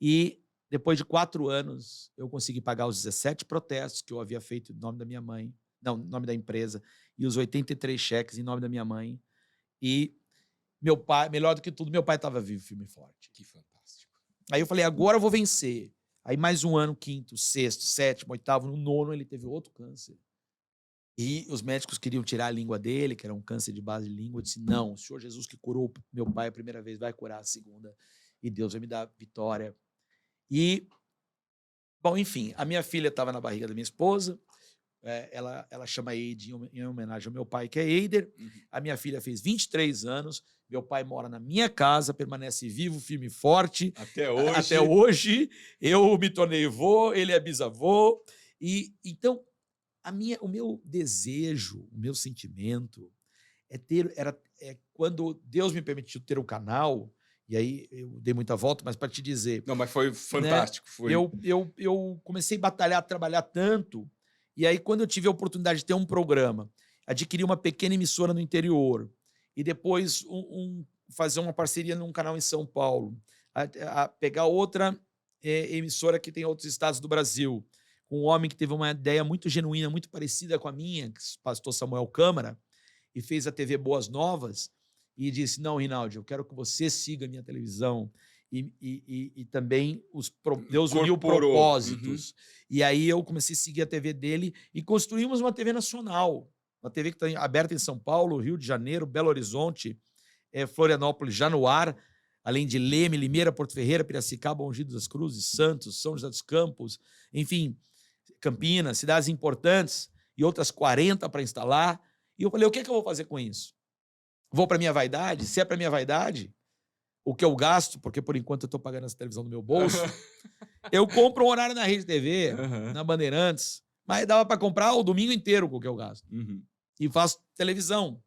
E depois de 4 anos, eu consegui pagar os 17 protestos que eu havia feito em nome da minha mãe, não, em nome da empresa, e os 83 cheques em nome da minha mãe. E meu pai, melhor do que tudo, meu pai estava vivo, firme e forte. Que fantástico. Aí eu falei, agora eu vou vencer. Aí mais um ano, 5º, 6º, 7º, 8º, no 9º ele teve outro câncer. E os médicos queriam tirar a língua dele, que era um câncer de base de língua. Eu disse, não, o Senhor Jesus que curou meu pai a primeira vez vai curar a segunda. E Deus vai me dar vitória. E, bom, enfim, a minha filha estava na barriga da minha esposa, ela chama Eide em homenagem ao meu pai, que é Eider. Uhum. A minha filha fez 23 anos, meu pai mora na minha casa, permanece vivo, firme e forte. Até hoje. Até hoje, eu me tornei vô, ele é bisavô. E então, o meu desejo, o meu sentimento quando Deus me permitiu ter o canal, e aí eu dei muita volta, mas para te dizer, Não, mas foi fantástico. Foi. eu comecei a batalhar, a trabalhar tanto, e aí quando eu tive a oportunidade de ter um programa, adquirir uma pequena emissora no interior, e depois fazer uma parceria num canal em São Paulo, a pegar outra emissora que tem em outros estados do Brasil, com um homem que teve uma ideia muito genuína, muito parecida com a minha, que é o pastor Samuel Câmara, e fez a TV Boas Novas, e disse, não, Rinaldi, eu quero que você siga a minha televisão, e também Deus uniu Incorporou. propósitos. E aí eu comecei a seguir a TV dele, e construímos uma TV nacional, uma TV que está aberta em São Paulo, Rio de Janeiro, Belo Horizonte, Florianópolis, já no ar, além de Leme, Limeira, Porto Ferreira, Piracicaba, Mogi das Cruzes, Santos, São José dos Campos, enfim, Campinas, cidades importantes, e outras 40 para instalar. E eu falei, o que é que eu vou fazer com isso? Vou para minha vaidade? Se é para minha vaidade, o que eu gasto, porque por enquanto eu estou pagando essa televisão do meu bolso, eu compro um horário na Rede TV, na Bandeirantes, mas dava para comprar o domingo inteiro com o que eu gasto. E faço televisão.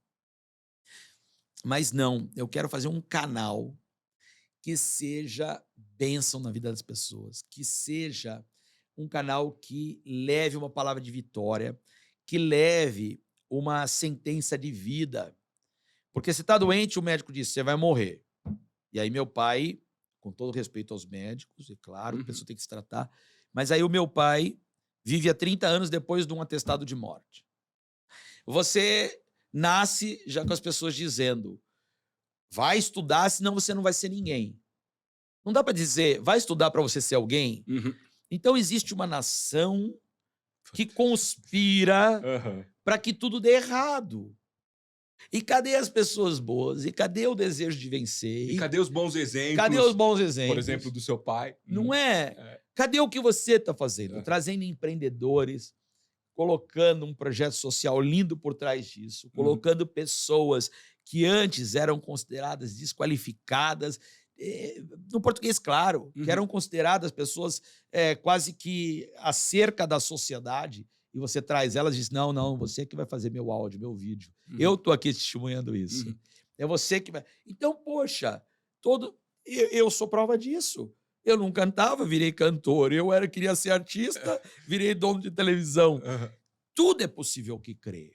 Mas não, eu quero fazer um canal que seja bênção na vida das pessoas, que seja um canal que leve uma palavra de vitória, que leve uma sentença de vida. Porque se está doente, o médico diz, você vai morrer. E aí meu pai, com todo respeito aos médicos, é claro, a pessoa tem que se tratar, mas aí o meu pai vive há 30 anos depois de um atestado de morte. Você nasce já com as pessoas dizendo, vai estudar, senão você não vai ser ninguém. Não dá para dizer, vai estudar para você ser alguém? Então existe uma nação que conspira para que tudo dê errado. E cadê as pessoas boas? E cadê o desejo de vencer? E cadê os bons exemplos? Cadê os bons exemplos? Por exemplo, do seu pai. Não é? Cadê o que você está fazendo? Trazendo empreendedores, colocando um projeto social lindo por trás disso, colocando pessoas que antes eram consideradas desqualificadas, no português, claro, que eram consideradas pessoas quase que a cerca da sociedade, e você traz elas e diz, não, você que vai fazer meu áudio, meu vídeo. Eu estou aqui testemunhando isso. É você que vai... Então, poxa, eu sou prova disso. Eu não cantava, virei cantor. Queria ser artista, virei dono de televisão. Tudo é possível que crê.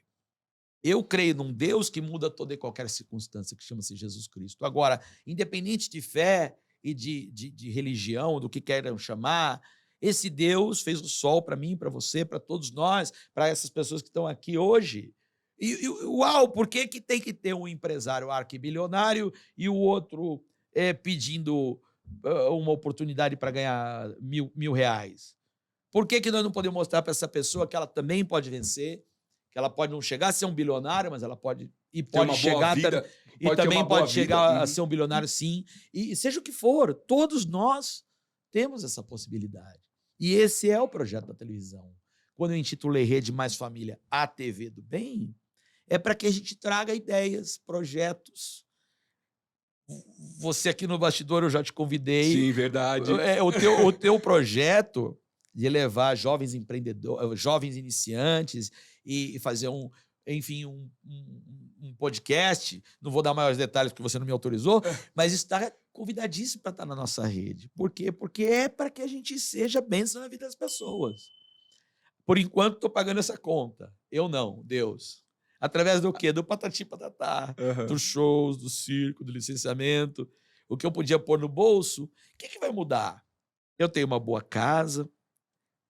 Eu creio num Deus que muda toda e qualquer circunstância, que chama-se Jesus Cristo. Agora, independente de fé e de religião, do que queiram chamar, esse Deus fez o sol para mim, para você, para todos nós, para essas pessoas que estão aqui hoje. Uau, por que tem que ter um empresário arquibilionário e o outro pedindo uma oportunidade para ganhar R$1.000? Por que nós não podemos mostrar para essa pessoa que ela também pode vencer, que ela pode não chegar a ser um bilionário, mas ela pode chegar e também pode chegar a ser um bilionário, sim. E seja o que for, todos nós temos essa possibilidade. E esse é o projeto da televisão. Quando eu intitulei Rede Mais Família, a TV do Bem, é para que a gente traga ideias, projetos. Você aqui no bastidor, eu já te convidei. Sim, verdade. O teu projeto de levar jovens empreendedores, jovens iniciantes e fazer um podcast. Não vou dar maiores detalhes porque você não me autorizou, mas está convidadíssimo para estar na nossa rede. Por quê? Porque é para que a gente seja bênção na vida das pessoas. Por enquanto, estou pagando essa conta. Eu não, Deus. Através do quê? Do patati patatá, dos shows, do circo, do licenciamento. O que eu podia pôr no bolso, o que vai mudar? Eu tenho uma boa casa,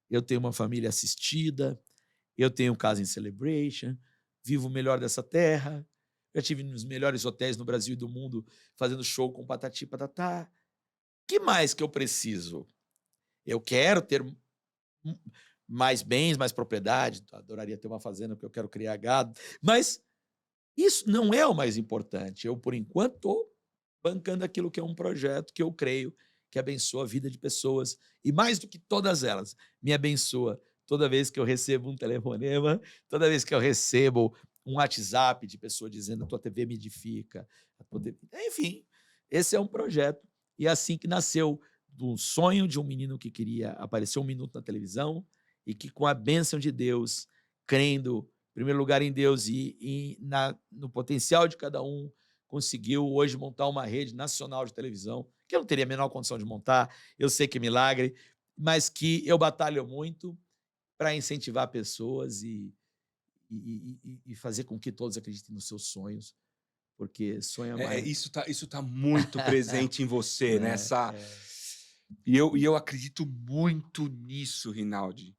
eu tenho uma família assistida, eu tenho casa em Celebration, vivo o melhor dessa terra, já estive nos melhores hotéis no Brasil e do mundo fazendo show com patati patatá. O que mais que eu preciso? Eu quero ter mais bens, mais propriedade, adoraria ter uma fazenda porque eu quero criar gado, mas isso não é o mais importante. Eu, por enquanto, estou bancando aquilo que é um projeto que eu creio que abençoa a vida de pessoas, e mais do que todas elas, me abençoa toda vez que eu recebo um telefonema, toda vez que eu recebo um WhatsApp de pessoa dizendo a tua TV me edifica. Enfim, esse é um projeto. E é assim que nasceu do sonho de um menino que queria aparecer um minuto na televisão e que, com a bênção de Deus, crendo, em primeiro lugar, em Deus e no potencial de cada um, conseguiu hoje montar uma rede nacional de televisão, que eu não teria a menor condição de montar, eu sei que é milagre, mas que eu batalho muito para incentivar pessoas e fazer com que todos acreditem nos seus sonhos, porque sonho é mais... Isso tá muito presente em você, nessa... E eu acredito muito nisso, Rinaldi.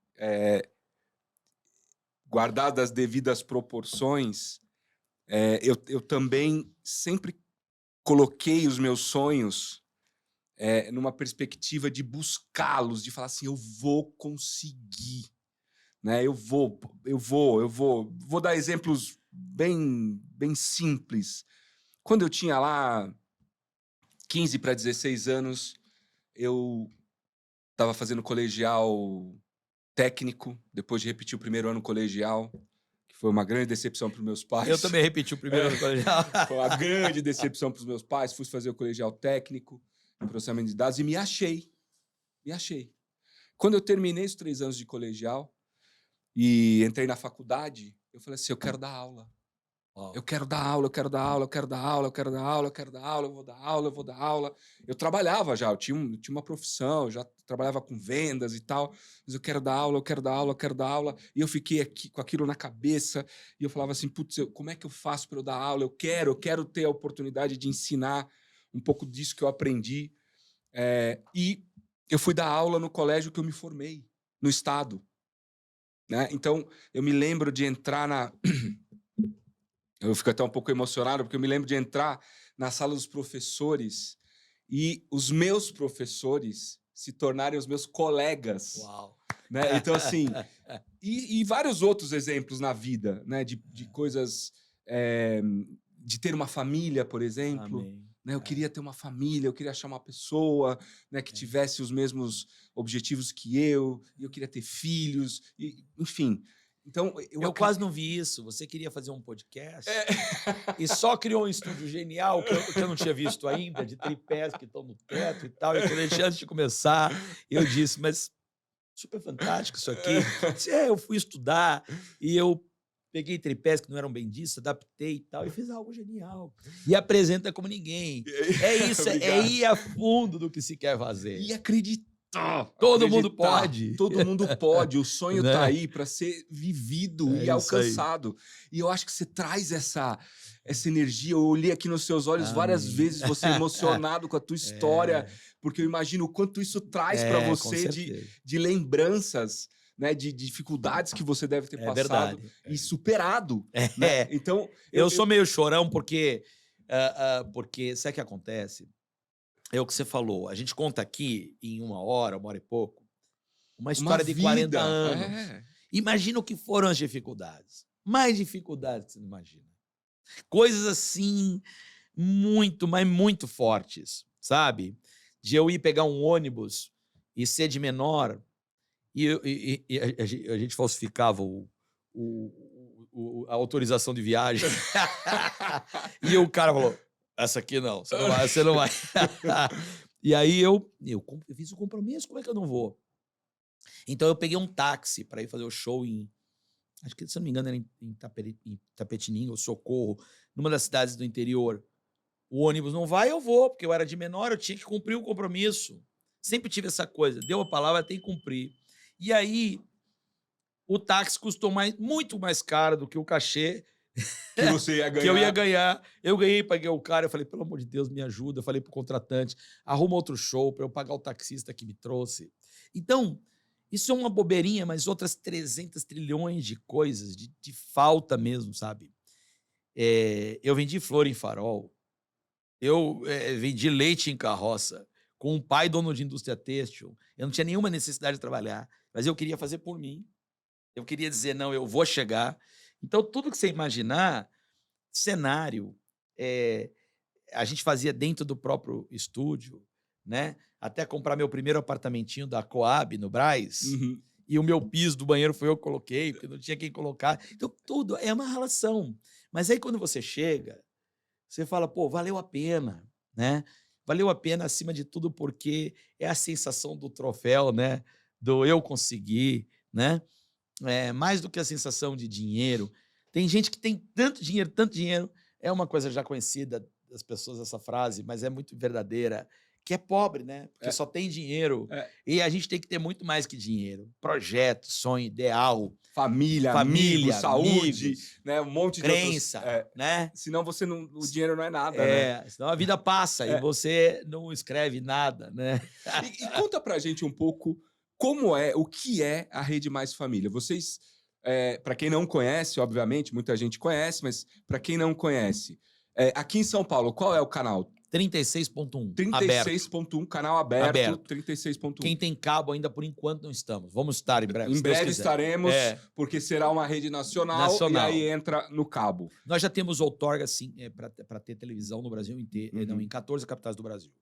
guardadas as devidas proporções, eu também sempre coloquei os meus sonhos numa perspectiva de buscá-los, de falar assim, eu vou conseguir, né? Eu vou. Vou dar exemplos bem simples. Quando eu tinha lá 15 para 16 anos, eu estava fazendo colegial técnico, depois de repetir o primeiro ano colegial, que foi uma grande decepção para os meus pais. Eu também repeti o primeiro ano colegial. Foi uma grande decepção para os meus pais. Fui fazer o colegial técnico, processamento de dados, e me achei. Quando eu terminei os 3 anos de colegial e entrei na faculdade, eu falei assim, eu quero dar aula. Eu quero dar aula, eu quero dar aula, eu quero dar aula, eu quero dar aula, eu quero dar aula, eu vou dar aula, eu vou dar aula. Eu trabalhava já, eu tinha uma profissão, eu já trabalhava com vendas e tal, mas eu quero dar aula, eu quero dar aula, eu quero dar aula. E eu fiquei aqui com aquilo na cabeça, e eu falava assim, putz, como é que eu faço para eu dar aula? Eu quero ter a oportunidade de ensinar um pouco disso que eu aprendi. E eu fui dar aula no colégio que eu me formei, no estado. Né? Então, eu me lembro de entrar na... Eu fico até um pouco emocionado, porque eu me lembro de entrar na sala dos professores e os meus professores se tornarem os meus colegas. Uau! Né? Então, assim, e vários outros exemplos na vida, né? De coisas... de ter uma família, por exemplo. Amém. Né? Eu queria ter uma família, eu queria achar uma pessoa, né, que tivesse os mesmos objetivos que eu queria ter filhos, enfim... Então, eu quase não vi isso. Você queria fazer um podcast e só criou um estúdio genial que eu não tinha visto ainda, de tripés que estão no teto e tal. E antes de começar, eu disse, mas super fantástico isso aqui. Eu fui estudar e eu peguei tripés que não eram bem disso, adaptei e tal, e fiz algo genial. E apresenta como ninguém. É isso, é ir a fundo do que se quer fazer. E acreditar. Todo mundo pode. Todo mundo pode. O sonho Né? tá aí para ser vivido e alcançado. E eu acho que você traz essa energia. Eu olhei aqui nos seus olhos várias vezes, você emocionado com a tua história, porque eu imagino o quanto isso traz para você de lembranças, né, de dificuldades que você deve ter passado e superado. Né? Então, eu sou meio chorão porque sabe o que acontece? É o que você falou. A gente conta aqui em 1 hora e pouco, uma história de 40 anos. Imagina o que foram as dificuldades. Mais dificuldades que você não imagina. Coisas assim, muito, mas muito fortes, sabe? De eu ir pegar um ônibus e ser de menor, e a gente falsificava a autorização de viagem. E o cara falou, essa aqui não, você não vai. E aí eu fiz o compromisso, como é que eu não vou? Então eu peguei um táxi para ir fazer o show acho que, se não me engano, era em Tapetininga ou Socorro, numa das cidades do interior. O ônibus não vai, eu vou, porque eu era de menor, eu tinha que cumprir o compromisso. Sempre tive essa coisa, deu a palavra, tem que cumprir. E aí, o táxi custou muito mais caro do que o cachê que você ia ganhar. Que eu ia ganhar. Eu ganhei, paguei o cara, eu falei, pelo amor de Deus, me ajuda. Eu falei pro contratante, arruma outro show para eu pagar o taxista que me trouxe. Então, isso é uma bobeirinha, mas outras 300 trilhões de coisas, de falta mesmo, sabe? Eu vendi flor em farol, eu vendi leite em carroça, com um pai dono de indústria têxtil. Eu não tinha nenhuma necessidade de trabalhar, mas eu queria fazer por mim. Eu queria dizer, não, eu vou chegar. Então, tudo que você imaginar, cenário, a gente fazia dentro do próprio estúdio, né? Até comprar meu primeiro apartamentinho da Coab, no Brás, e o meu piso do banheiro foi eu que coloquei, porque não tinha quem colocar. Então, tudo é uma relação. Mas aí, quando você chega, você fala, pô, valeu a pena, né? Valeu a pena, acima de tudo, porque é a sensação do troféu, né? Do eu conseguir, né? Mais do que a sensação de dinheiro. Tem gente que tem tanto dinheiro, é uma coisa já conhecida das pessoas, essa frase, mas é muito verdadeira, que é pobre, né? Porque só tem dinheiro. E a gente tem que ter muito mais que dinheiro. Projeto, sonho, ideal. Família, amigos, saúde, amigos, né? Um monte crença, de outros, né? Senão o dinheiro não é nada, né? Senão a vida passa e você não escreve nada, né? E conta pra gente um pouco o que é a Rede Mais Família? Vocês, para quem não conhece, obviamente, muita gente conhece, mas para quem não conhece, aqui em São Paulo, qual é o canal? 36.1, aberto. 36.1, canal aberto, Aberto. 36.1. Quem tem cabo ainda, por enquanto, não estamos. Vamos estar em breve, Em se Deus breve quiser. estaremos, porque será uma rede nacional, e aí entra no cabo. Nós já temos outorga, sim, para ter televisão no Brasil inteiro, não, em 14 capitais do Brasil.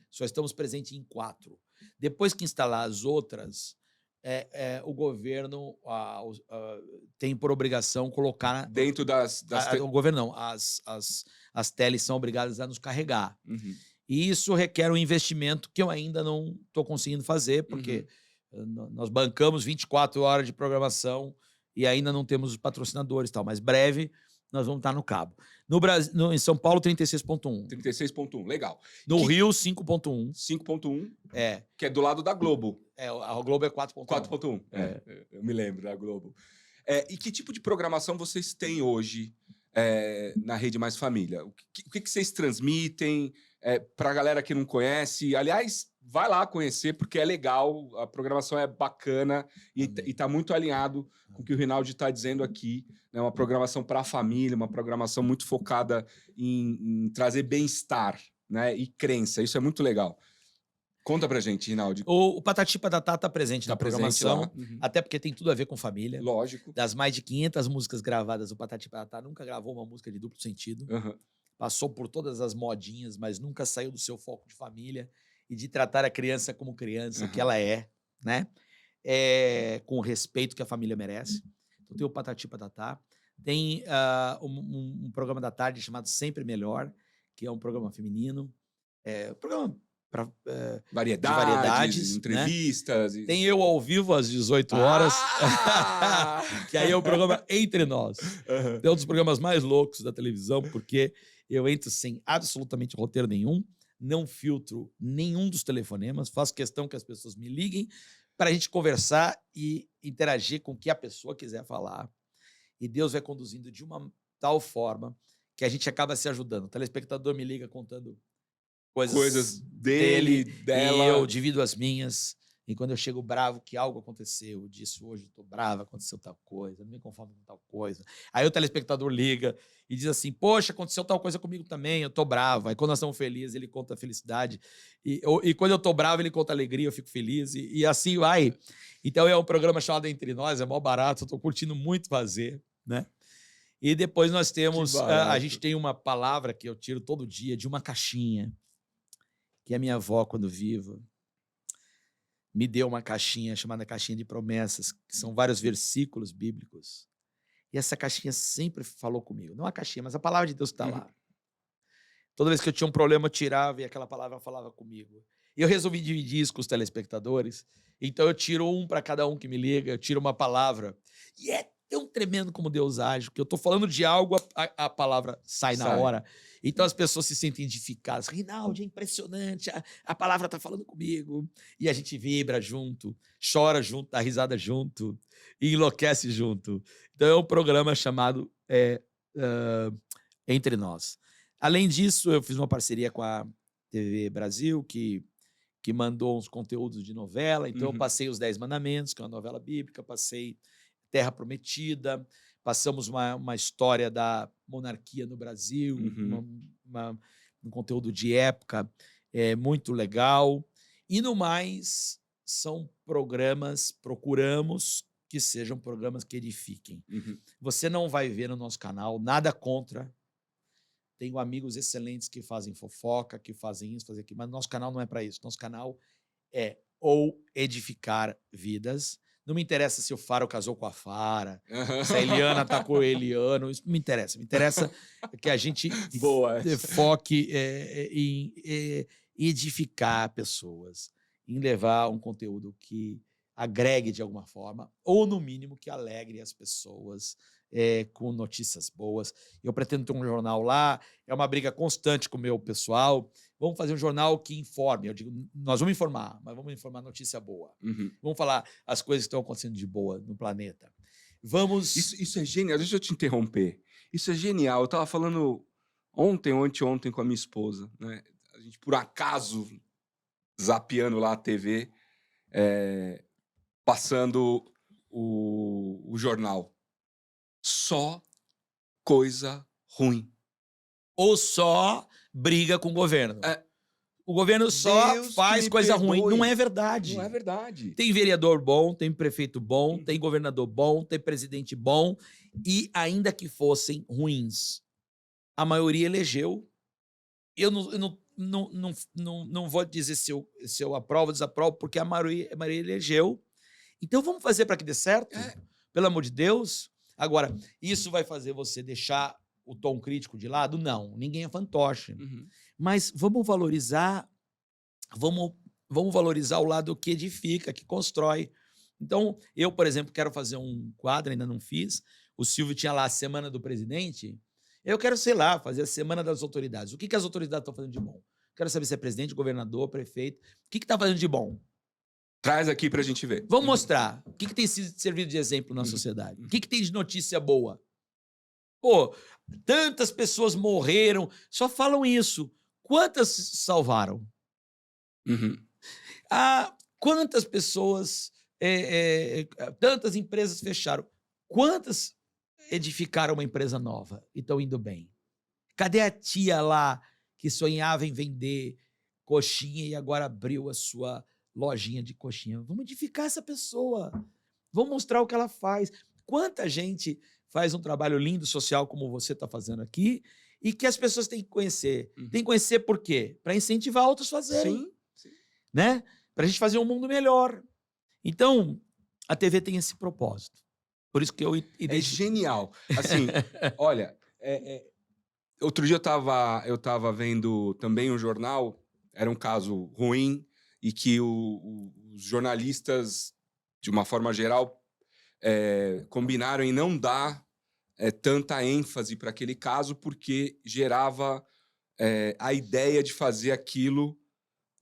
Só estamos presentes em 4. Depois que instalar as outras, o governo tem por obrigação colocar... Dentro das O governo não, as teles são obrigadas a nos carregar. E isso requer um investimento que eu ainda não estou conseguindo fazer, porque nós bancamos 24 horas de programação e ainda não temos os patrocinadores e tal, mas breve nós vamos estar no cabo. No Brasil, em São Paulo, 36.1. 36.1, legal. No Rio, 5.1. 5.1, que é do lado da Globo. A Globo é 4.1. 4.1, eu me lembro da Globo. E que tipo de programação vocês têm hoje na Rede Mais Família? O que vocês transmitem para a galera que não conhece? Aliás, vai lá conhecer, porque é legal, a programação é bacana e está muito alinhado com o que o Rinaldi está dizendo aqui. Né? Uma programação para a família, uma programação muito focada em trazer bem-estar, né? E crença. Isso é muito legal. Conta pra gente, Rinaldi. O Patati Patatá está presente na programação, até porque tem tudo a ver com família. Lógico. Das mais de 500 músicas gravadas, o Patati Patatá nunca gravou uma música de duplo sentido. Passou por todas as modinhas, mas nunca saiu do seu foco de família e de tratar a criança como criança, que ela é, né? Com o respeito que a família merece. Então tem o Patati Patatá. Tem um programa da tarde chamado Sempre Melhor, que é um programa feminino. Programa variedades, entrevistas. Né? Tem eu ao vivo às 18 horas, que aí é o programa Entre Nós. É um dos programas mais loucos da televisão, porque eu entro sem absolutamente roteiro nenhum, não filtro nenhum dos telefonemas, faço questão que as pessoas me liguem para a gente conversar e interagir com o que a pessoa quiser falar. E Deus vai conduzindo de uma tal forma que a gente acaba se ajudando. O telespectador me liga contando coisas dele, dela. E eu divido as minhas. E quando eu chego bravo que algo aconteceu, eu disse, hoje eu tô bravo, aconteceu tal coisa, não me conformo com tal coisa. Aí o telespectador liga e diz assim, poxa, aconteceu tal coisa comigo também, eu tô bravo. Aí quando nós estamos felizes, ele conta a felicidade. E quando eu tô bravo, ele conta a alegria, eu fico feliz. E assim vai. Então é um programa chamado Entre Nós, é mó barato, eu tô curtindo muito fazer, né? E depois nós temos, a gente tem uma palavra que eu tiro todo dia de uma caixinha, que a minha avó, quando viva, me deu uma caixinha chamada Caixinha de Promessas, que são vários versículos bíblicos. E essa caixinha sempre falou comigo. Não a caixinha, mas a palavra de Deus está lá. Toda vez que eu tinha um problema, eu tirava e aquela palavra falava comigo. E eu resolvi dividir isso com os telespectadores. Então eu tiro um para cada um que me liga, eu tiro uma palavra. E é tão tremendo como Deus age, que eu estou falando de algo, a palavra sai na hora. Então as pessoas se sentem edificadas. Rinaldi, é impressionante, a palavra está falando comigo. E a gente vibra junto, chora junto, dá risada junto, e enlouquece junto. Então é um programa chamado Entre Nós. Além disso, eu fiz uma parceria com a TV Brasil, que mandou uns conteúdos de novela. Então eu passei os 10 Mandamentos, que é uma novela bíblica, passei Terra Prometida, passamos uma história da monarquia no Brasil, um conteúdo de época muito legal. E no mais, são programas, procuramos que sejam programas que edifiquem. Você não vai ver no nosso canal nada contra. Tenho amigos excelentes que fazem fofoca, que fazem isso, fazem aquilo, mas nosso canal não é para isso. Nosso canal é ou edificar vidas. Não me interessa se o Faro casou com a Fara, se a Eliana tá com o Eliano, isso não me interessa. Me interessa que a gente foque em edificar pessoas, em levar um conteúdo que agregue de alguma forma, ou no mínimo que alegre as pessoas com notícias boas. Eu pretendo ter um jornal lá, é uma briga constante com o meu pessoal. Vamos fazer um jornal que informe. Eu digo, nós vamos informar, mas vamos informar notícia boa. Vamos falar as coisas que estão acontecendo de boa no planeta. Vamos... Isso é genial. Deixa eu te interromper. Isso é genial. Eu estava falando ontem ou anteontem com a minha esposa, né? A gente, por acaso, zapeando lá a TV, passando o jornal. Só coisa ruim. Ou só briga com o governo. É. O governo só Deus que faz me coisa ruim. perdoe. Não é verdade. Não é verdade. Tem vereador bom, tem prefeito bom, tem governador bom, tem presidente bom. E ainda que fossem ruins, a maioria elegeu. Eu não vou dizer se eu aprovo ou desaprovo, porque a maioria elegeu. Então vamos fazer para que dê certo? É. Pelo amor de Deus. Agora, isso vai fazer você deixar o tom crítico de lado? Não, ninguém é fantoche. Mas vamos valorizar o lado que edifica, que constrói. Então, eu, por exemplo, quero fazer um quadro, ainda não fiz. O Silvio tinha lá a Semana do Presidente. Eu quero, sei lá, fazer a Semana das Autoridades. O que as autoridades estão fazendo de bom? Quero saber se é presidente, governador, prefeito. O que está fazendo de bom? Traz aqui pra gente ver. Vamos mostrar. O que tem servido de exemplo na sociedade? O que tem de notícia boa? Pô, tantas pessoas morreram. Só falam isso. Quantas salvaram? Quantas pessoas... tantas empresas fecharam. Quantas edificaram uma empresa nova e estão indo bem? Cadê a tia lá que sonhava em vender coxinha e agora abriu a sua lojinha de coxinha? Vamos edificar essa pessoa. Vamos mostrar o que ela faz. Quanta gente faz um trabalho lindo social como você está fazendo aqui e que as pessoas têm que conhecer. Tem que conhecer por quê? Para incentivar outros a fazerem. Sim. Né? Para a gente fazer um mundo melhor. Então, a TV tem esse propósito. Por isso que eu... É genial. Assim, olha, outro dia eu tava vendo também um jornal, era um caso ruim, e que os jornalistas, de uma forma geral, combinaram em não dar tanta ênfase para aquele caso, porque gerava a ideia de fazer aquilo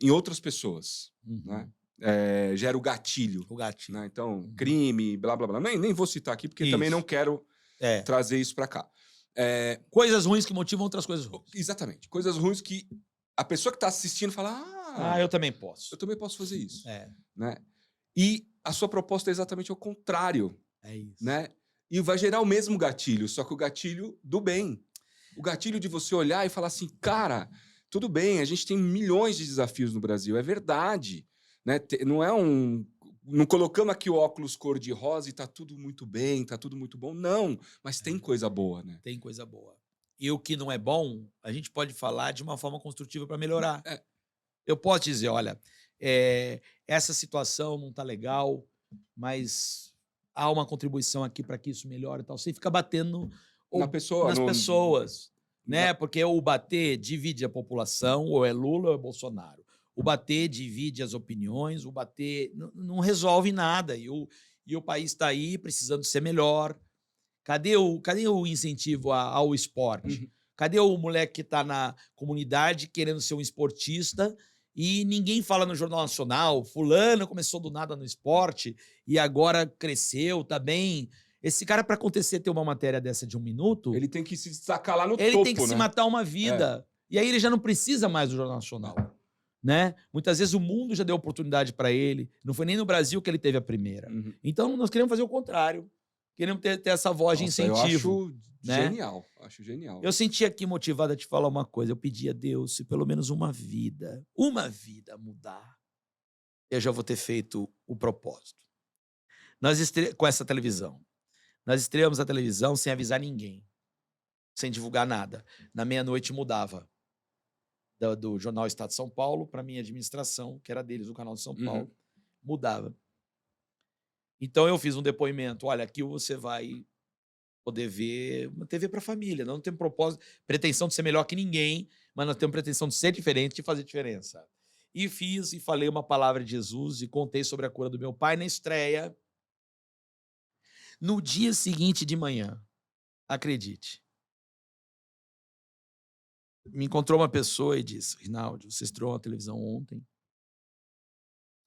em outras pessoas, né? Gera o gatilho. Né? Então, crime, blá, blá, blá. Nem vou citar aqui, porque também não quero trazer isso para cá. Coisas ruins que motivam outras coisas ruins. Exatamente. Coisas ruins que a pessoa que está assistindo fala, eu também posso. Eu também posso fazer isso. Né? E a sua proposta é exatamente o contrário. É isso. Né? E vai gerar o mesmo gatilho, só que o gatilho do bem. O gatilho de você olhar e falar assim, cara, tudo bem, a gente tem milhões de desafios no Brasil, é verdade. Né? Não colocamos aqui o óculos cor-de-rosa e tá tudo muito bem, tá tudo muito bom. Não, mas tem coisa boa, né? Tem coisa boa. E o que não é bom, a gente pode falar de uma forma construtiva para melhorar. Eu posso dizer, olha, essa situação não tá legal, mas há uma contribuição aqui para que isso melhore e tal. Você fica batendo nas pessoas, né? Porque o bater divide a população, ou é Lula ou é Bolsonaro. O bater divide as opiniões, o bater não resolve nada. E o país está aí precisando ser melhor. Cadê o incentivo ao esporte? Cadê o moleque que está na comunidade querendo ser um esportista e ninguém fala no Jornal Nacional? Fulano começou do nada no esporte e agora cresceu, tá bem. Esse cara, para acontecer ter uma matéria dessa de 1 minuto... Ele tem que se destacar lá no topo, Ele tem que né? se matar uma vida. E aí ele já não precisa mais do Jornal Nacional. Né? Muitas vezes o mundo já deu oportunidade para ele. Não foi nem no Brasil que ele teve a primeira. Então nós queremos fazer o contrário. Queremos ter essa voz de incentivo. Genial. Acho genial. Eu senti aqui motivado a te falar uma coisa. Eu pedi a Deus, se pelo menos uma vida mudar, eu já vou ter feito o propósito. Com essa televisão. Nós estreamos a televisão sem avisar ninguém. Sem divulgar nada. Na meia-noite mudava. Do Jornal Estado de São Paulo para minha administração, que era deles, o Canal de São Paulo, mudava. Então eu fiz um depoimento, olha, aqui você vai poder ver uma TV para a família, não tem propósito, pretensão de ser melhor que ninguém, mas nós temos pretensão de ser diferente e fazer diferença. E fiz e falei uma palavra de Jesus e contei sobre a cura do meu pai na estreia. No dia seguinte de manhã, acredite, me encontrou uma pessoa e disse, Rinaldi, você estreou na televisão ontem?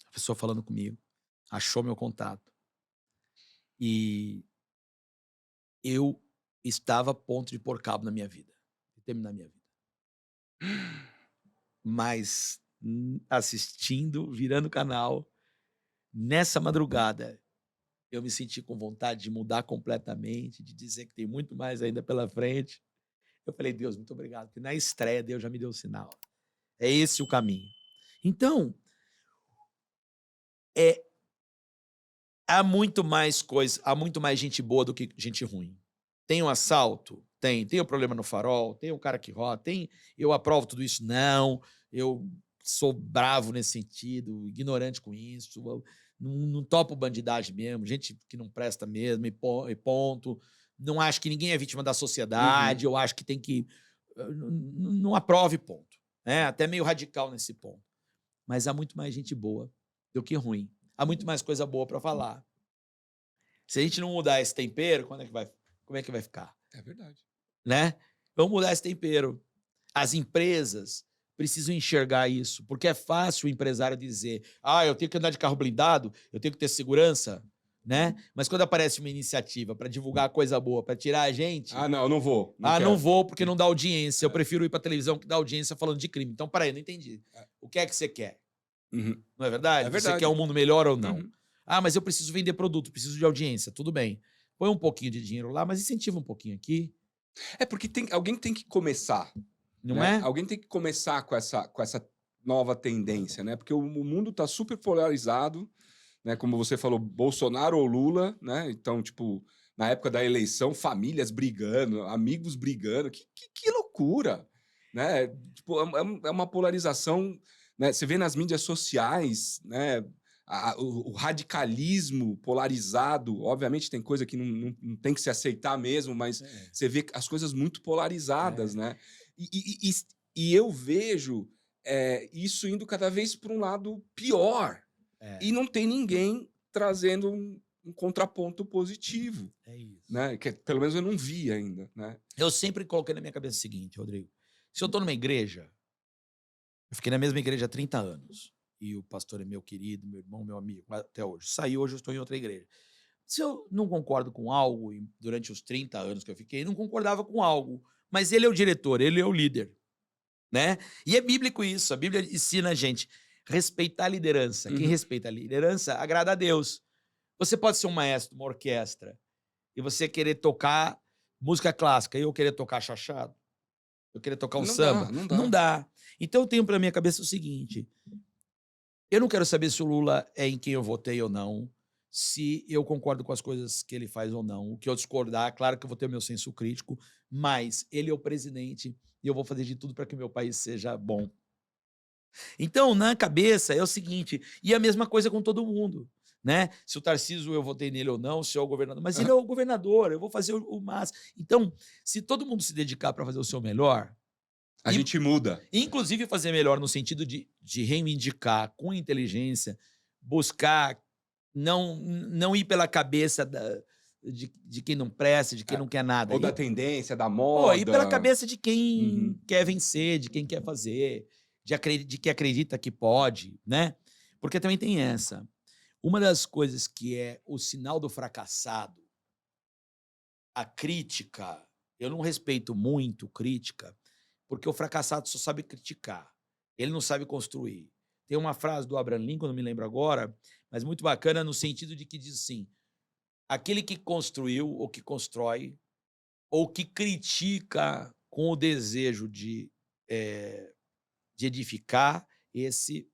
A pessoa falando comigo, achou meu contato. E eu estava a ponto de pôr cabo na minha vida, de terminar a minha vida. Mas assistindo, virando o canal, Nessa madrugada, eu me senti com vontade de mudar completamente, de dizer que tem muito mais ainda pela frente. Eu falei: "Deus, muito obrigado", porque na estreia Deus já me deu o sinal. É esse o caminho. Então, é há muito mais gente boa do que gente ruim. Tem um assalto? Tem o problema no farol, tem o cara que roda, tem eu aprovo tudo isso? Não, eu sou bravo nesse sentido, ignorante com isso, eu não topo bandidagem mesmo, gente que não presta mesmo e ponto. Não acho que ninguém é vítima da Uhum. sociedade, eu acho que tem que não aprove, ponto. É até meio radical nesse ponto. Mas há muito mais gente boa do que ruim. Há muito mais coisa boa para falar. Se a gente não mudar esse tempero, como é que vai ficar? É verdade. Né? Vamos mudar esse tempero. As empresas precisam enxergar isso, porque é fácil o empresário dizer: "Ah, eu tenho que andar de carro blindado, eu tenho que ter segurança", né? Mas quando aparece uma iniciativa para divulgar coisa boa, para tirar a gente, Ah, não, eu não vou, não "Ah, não quero. vou porque não dá audiência, eu É, prefiro ir para televisão que dá audiência falando de crime". Então, espera aí, não entendi. é. O que é que você quer? Uhum. Não é É verdade? Você quer verdade. um mundo melhor ou não? Uhum. "Ah, mas eu preciso vender produto, preciso de audiência", tudo bem. Põe um pouquinho de dinheiro lá, mas incentiva um pouquinho aqui, É porque alguém tem que começar, não né? é? Alguém tem que começar com essa nova tendência, né? Porque o mundo está super polarizado, né? Como você falou, Bolsonaro ou Lula, né? Então, tipo, na época da eleição, famílias brigando, amigos brigando, que loucura, né? Tipo, é uma polarização, né? Você vê nas mídias sociais, né? O radicalismo polarizado, obviamente tem coisa que não tem que se aceitar mesmo, mas É, você vê as coisas muito polarizadas, é, né? E eu vejo isso indo cada vez para um lado pior, e é, não tem ninguém trazendo um contraponto positivo, é isso. né, que pelo menos eu não vi ainda, né. Eu sempre coloquei na minha cabeça o seguinte, Rodrigo: se eu estou numa igreja, eu fiquei na mesma igreja há 30 anos, e o pastor é meu querido, meu irmão, meu amigo, até hoje. Saí, hoje eu estou em outra igreja. Se eu não concordo com algo, e durante os 30 anos que eu fiquei, não concordava com algo, mas ele é o diretor, ele é o líder, né? E é bíblico isso, a Bíblia ensina a gente respeitar a liderança. Quem Uhum. respeita a liderança agrada a Deus. Você pode ser um maestro de uma orquestra e você querer tocar música clássica e eu querer tocar chachado, eu querer tocar um Não dá, samba, não não dá. dá. Então eu tenho para minha cabeça o seguinte: eu não quero saber se o Lula é em quem eu votei ou não, se eu concordo com as coisas que ele faz ou não. O que eu discordar, claro que eu vou ter o meu senso crítico, mas ele é o presidente e eu vou fazer de tudo para que o meu país seja bom. Então, na cabeça é o seguinte, e a mesma coisa com todo mundo, né? Se o Tarcísio eu votei nele ou não, se é o governador, mas ele é Aham. o governador, eu vou fazer o máximo. Então, se todo mundo se dedicar para fazer o seu melhor, A e gente muda. inclusive fazer melhor no sentido de reivindicar com inteligência, buscar não ir pela cabeça de quem não presta, de quem É. não quer nada, Ou da tendência, da pô, ir pela moda. cabeça de quem Uhum. quer vencer, de quem quer fazer, de que acredita que pode, né? Porque também tem essa. Uma das coisas que é o sinal do fracassado, a crítica, eu não respeito muito crítica, porque o fracassado só sabe criticar, ele não sabe construir. Tem uma frase do Abraham Lincoln, não me lembro agora, mas muito bacana no sentido de que diz assim: aquele que construiu ou que constrói ou que critica com o desejo de edificar, esse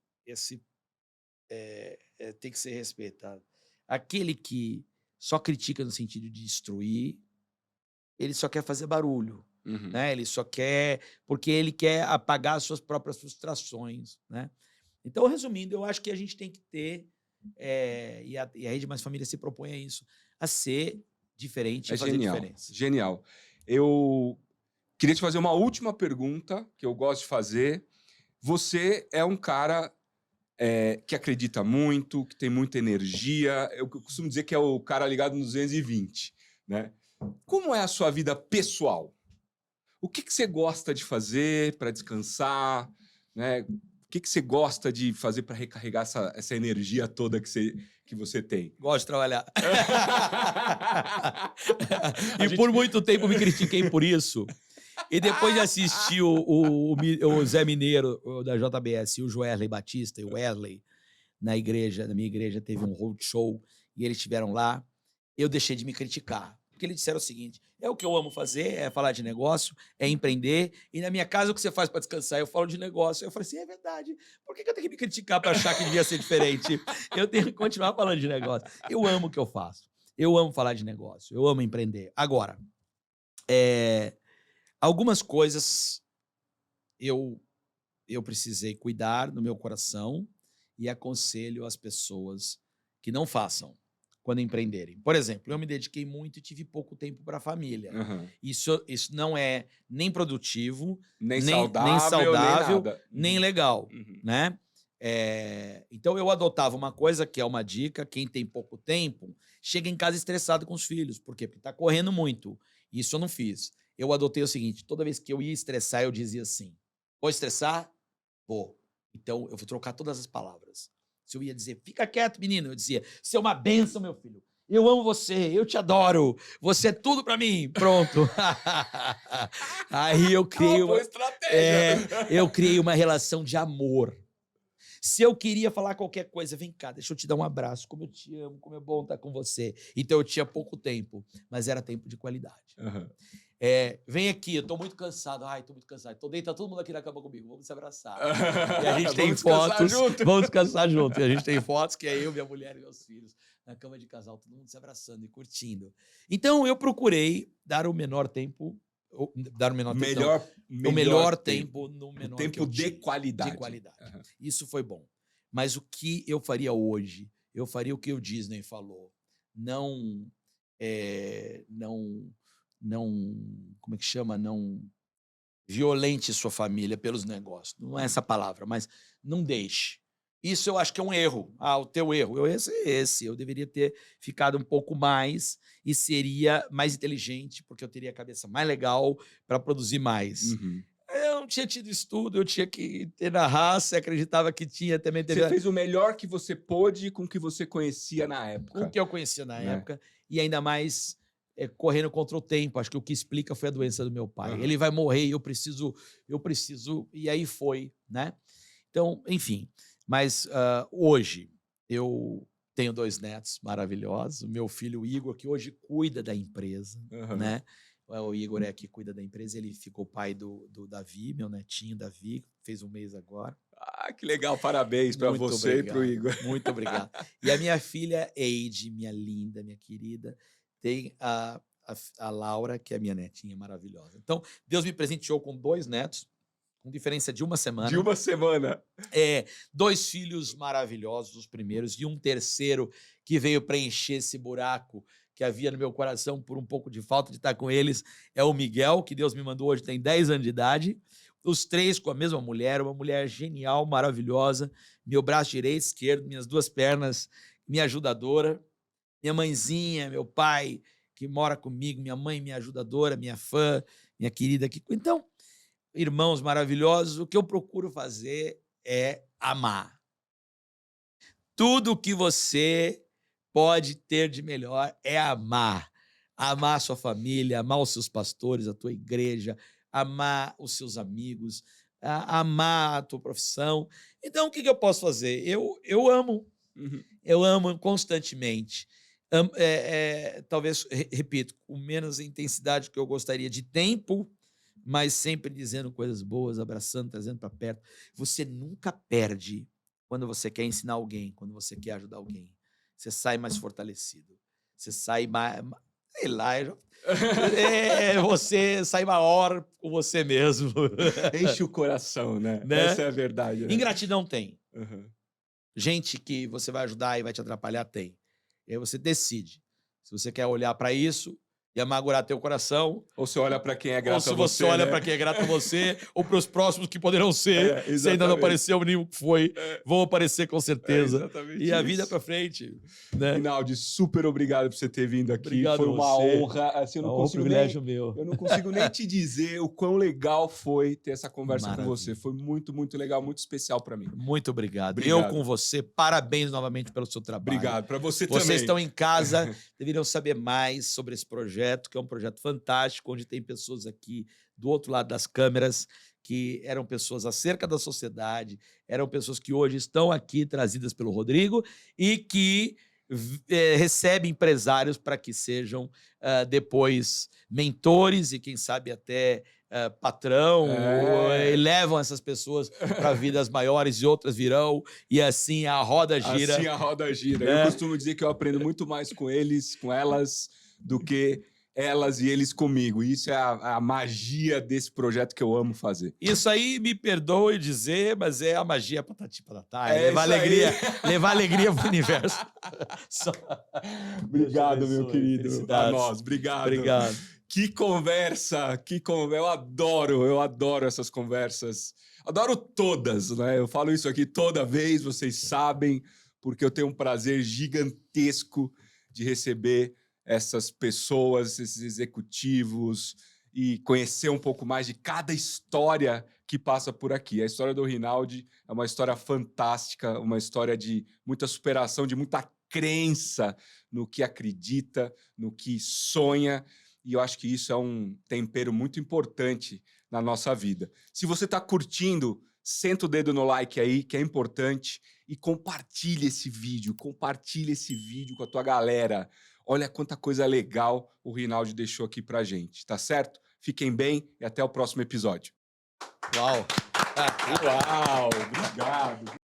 tem que ser respeitado. Aquele que só critica no sentido de destruir, ele só quer fazer barulho, Uhum. né? Ele só quer porque ele quer apagar as suas próprias frustrações, né? Então, resumindo, eu acho que a gente tem que ter, e a Rede Mais Família se propõe a isso, a ser diferente e É fazer genial, diferença. genial. Eu queria te fazer uma última pergunta, que eu gosto de fazer. Você é um cara, que acredita muito, que tem muita energia. Eu costumo dizer que é o cara ligado no 220, né. Como é a sua vida pessoal? O que você gosta de fazer para descansar, né? O que você gosta de fazer para recarregar essa energia toda que você tem? Gosto de trabalhar. A E gente por muito tempo me critiquei por isso. E depois de assistir o Zé Mineiro, o da JBS, e o Joesley Batista e o Wesley, na minha igreja teve um roadshow e eles estiveram lá, eu deixei de me criticar. Porque eles disseram o seguinte: é o que eu amo fazer, é falar de negócio, é empreender, e na minha casa o que você faz para descansar? Eu falo de negócio. Eu falei assim: é verdade, por que eu tenho que me criticar para achar que devia ser diferente? Eu tenho que continuar falando de negócio. Eu amo o que eu faço, eu amo falar de negócio, eu amo empreender. Agora, algumas coisas eu precisei cuidar no meu coração e aconselho as pessoas que não façam quando empreenderem. Por exemplo, eu me dediquei muito e tive pouco tempo para a família. Aham. Isso não é nem produtivo, Nem nem saudável, nem saudável, nada. nem legal, Uhum. né? Então eu adotava uma coisa que é uma dica: quem tem pouco tempo, chega em casa estressado com os filhos. Por quê? Porque está correndo muito. Isso eu não fiz. Eu adotei o seguinte: toda vez que eu ia estressar, eu dizia assim: vou estressar? Vou. Então eu vou trocar todas as palavras. Se eu ia dizer, fica quieto, menino, eu dizia, você é uma bênção, meu filho. Eu amo você, eu te adoro, você é tudo pra mim. Pronto. Aí eu criei Boa estratégia. eu criei uma relação de amor. Se eu queria falar qualquer coisa, vem cá, deixa eu te dar um abraço, como eu te amo, como é bom estar com você. Então eu tinha pouco tempo, mas era tempo de qualidade. Aham. Vem aqui, eu tô muito cansado. Ai, tô muito cansado. Tô deitado todo mundo aqui na cama comigo, vamos se abraçar. E a gente tem Vamos descansar fotos, junto. vamos descansar junto. E a gente tem fotos que é eu, minha mulher e meus filhos na cama de casal, todo mundo se abraçando e curtindo. Então eu procurei dar o menor tempo, o melhor tempo no menor tempo que eu de tinha, qualidade. de qualidade. Aham. Isso foi bom. Mas o que eu faria hoje? Eu faria o que o Disney falou. Não, como é que chama? Não violente sua família pelos negócios. Não é essa palavra, mas não deixe. Isso eu acho que é um erro. Ah, o teu erro. Esse. Eu deveria ter ficado um pouco mais e seria mais inteligente, porque eu teria a cabeça mais legal para produzir mais. Uhum. Eu não tinha tido estudo, eu tinha que ter na raça, acreditava que tinha, também teve Você fez o melhor que você pôde com o que você conhecia na época. com o que eu conhecia na né? época, e ainda mais correndo contra o tempo. Acho que o que explica foi a doença do meu pai. Aham. Ele vai morrer e eu preciso, e aí foi, né? Então, enfim, mas hoje eu tenho 2 netos maravilhosos, o meu filho Igor, que hoje cuida da empresa, Aham. né? O Igor é que cuida da empresa, ele ficou pai do Davi, meu netinho Davi, fez 1 mês agora. Ah, que legal. Parabéns para Muito você e para o obrigado, Igor. muito obrigado. E a minha filha Eide, minha linda, minha querida, tem a Laura, que é a minha netinha maravilhosa. Então, Deus me presenteou com 2 netos, com diferença de 1 semana. De uma semana. 2 filhos maravilhosos, os primeiros, e um terceiro que veio preencher esse buraco que havia no meu coração por um pouco de falta de estar com eles, é o Miguel, que Deus me mandou hoje, tem 10 anos de idade. Os 3 com a mesma mulher, uma mulher genial, maravilhosa, meu braço direito, esquerdo, minhas 2 pernas, minha ajudadora, minha mãezinha, meu pai, que mora comigo, minha mãe, minha ajudadora, minha fã, minha querida. Então, irmãos maravilhosos, o que eu procuro fazer é amar. Tudo que você pode ter de melhor é amar. Amar a sua família, amar os seus pastores, a tua igreja, amar os seus amigos, amar a tua profissão. Então, o que eu posso fazer? Eu amo. Uhum. Eu amo constantemente. Talvez, repito, com menos intensidade que eu gostaria de tempo, mas sempre dizendo coisas boas, abraçando, trazendo para perto. Você nunca perde quando você quer ensinar alguém, quando você quer ajudar alguém. Você sai mais fortalecido. Você sai mais... Sei lá, você sai maior com você mesmo. Enche o coração, né? Essa é a verdade. Né? Ingratidão tem. Uhum. Gente que você vai ajudar e vai te atrapalhar, tem. E aí você decide. Se você quer olhar para isso e amargurar teu coração, ou você olha para quem é grato a você. Ou se você olha para quem é grato a você, ou para os próximos que poderão ser. Se ainda não apareceu nenhum que foi, vão aparecer com certeza. E a vida para frente. Né? Rinaldi, super obrigado por você ter vindo aqui. Obrigado foi uma honra. Assim, eu não consigo privilégio meu. Eu não consigo nem te dizer o quão legal foi ter essa conversa com você. Foi muito, muito legal, muito especial para mim. Muito obrigado. Eu com você. Parabéns novamente pelo seu trabalho. Obrigado. Para você também. Vocês estão em casa, deveriam saber mais sobre esse projeto, que é um projeto fantástico, onde tem pessoas aqui do outro lado das câmeras que eram pessoas acerca da sociedade, eram pessoas que hoje estão aqui trazidas pelo Rodrigo e que recebem empresários para que sejam depois mentores e, quem sabe, até patrão, e levam essas pessoas para vidas maiores e outras virão, e assim a roda gira. Assim a roda gira. Né? Eu costumo dizer que eu aprendo muito mais com eles, com elas, do que elas e eles comigo. E isso é a magia desse projeto que eu amo fazer. Isso aí, me perdoe dizer, mas é a magia patati patatá. É levar alegria pro universo. Obrigado, meu querido. A nós, obrigado. Que conversa, eu adoro essas conversas. Adoro todas, né? Eu falo isso aqui toda vez, vocês sabem, porque eu tenho um prazer gigantesco de receber essas pessoas, esses executivos, e conhecer um pouco mais de cada história que passa por aqui. A história do Rinaldi é uma história fantástica, uma história de muita superação, de muita crença no que acredita, no que sonha, e eu acho que isso é um tempero muito importante na nossa vida. Se você está curtindo, senta o dedo no like aí, que é importante, e compartilha esse vídeo com a tua galera. Olha quanta coisa legal o Rinaldi deixou aqui pra gente, tá certo? Fiquem bem e até o próximo episódio. Uau! Uau! Obrigado!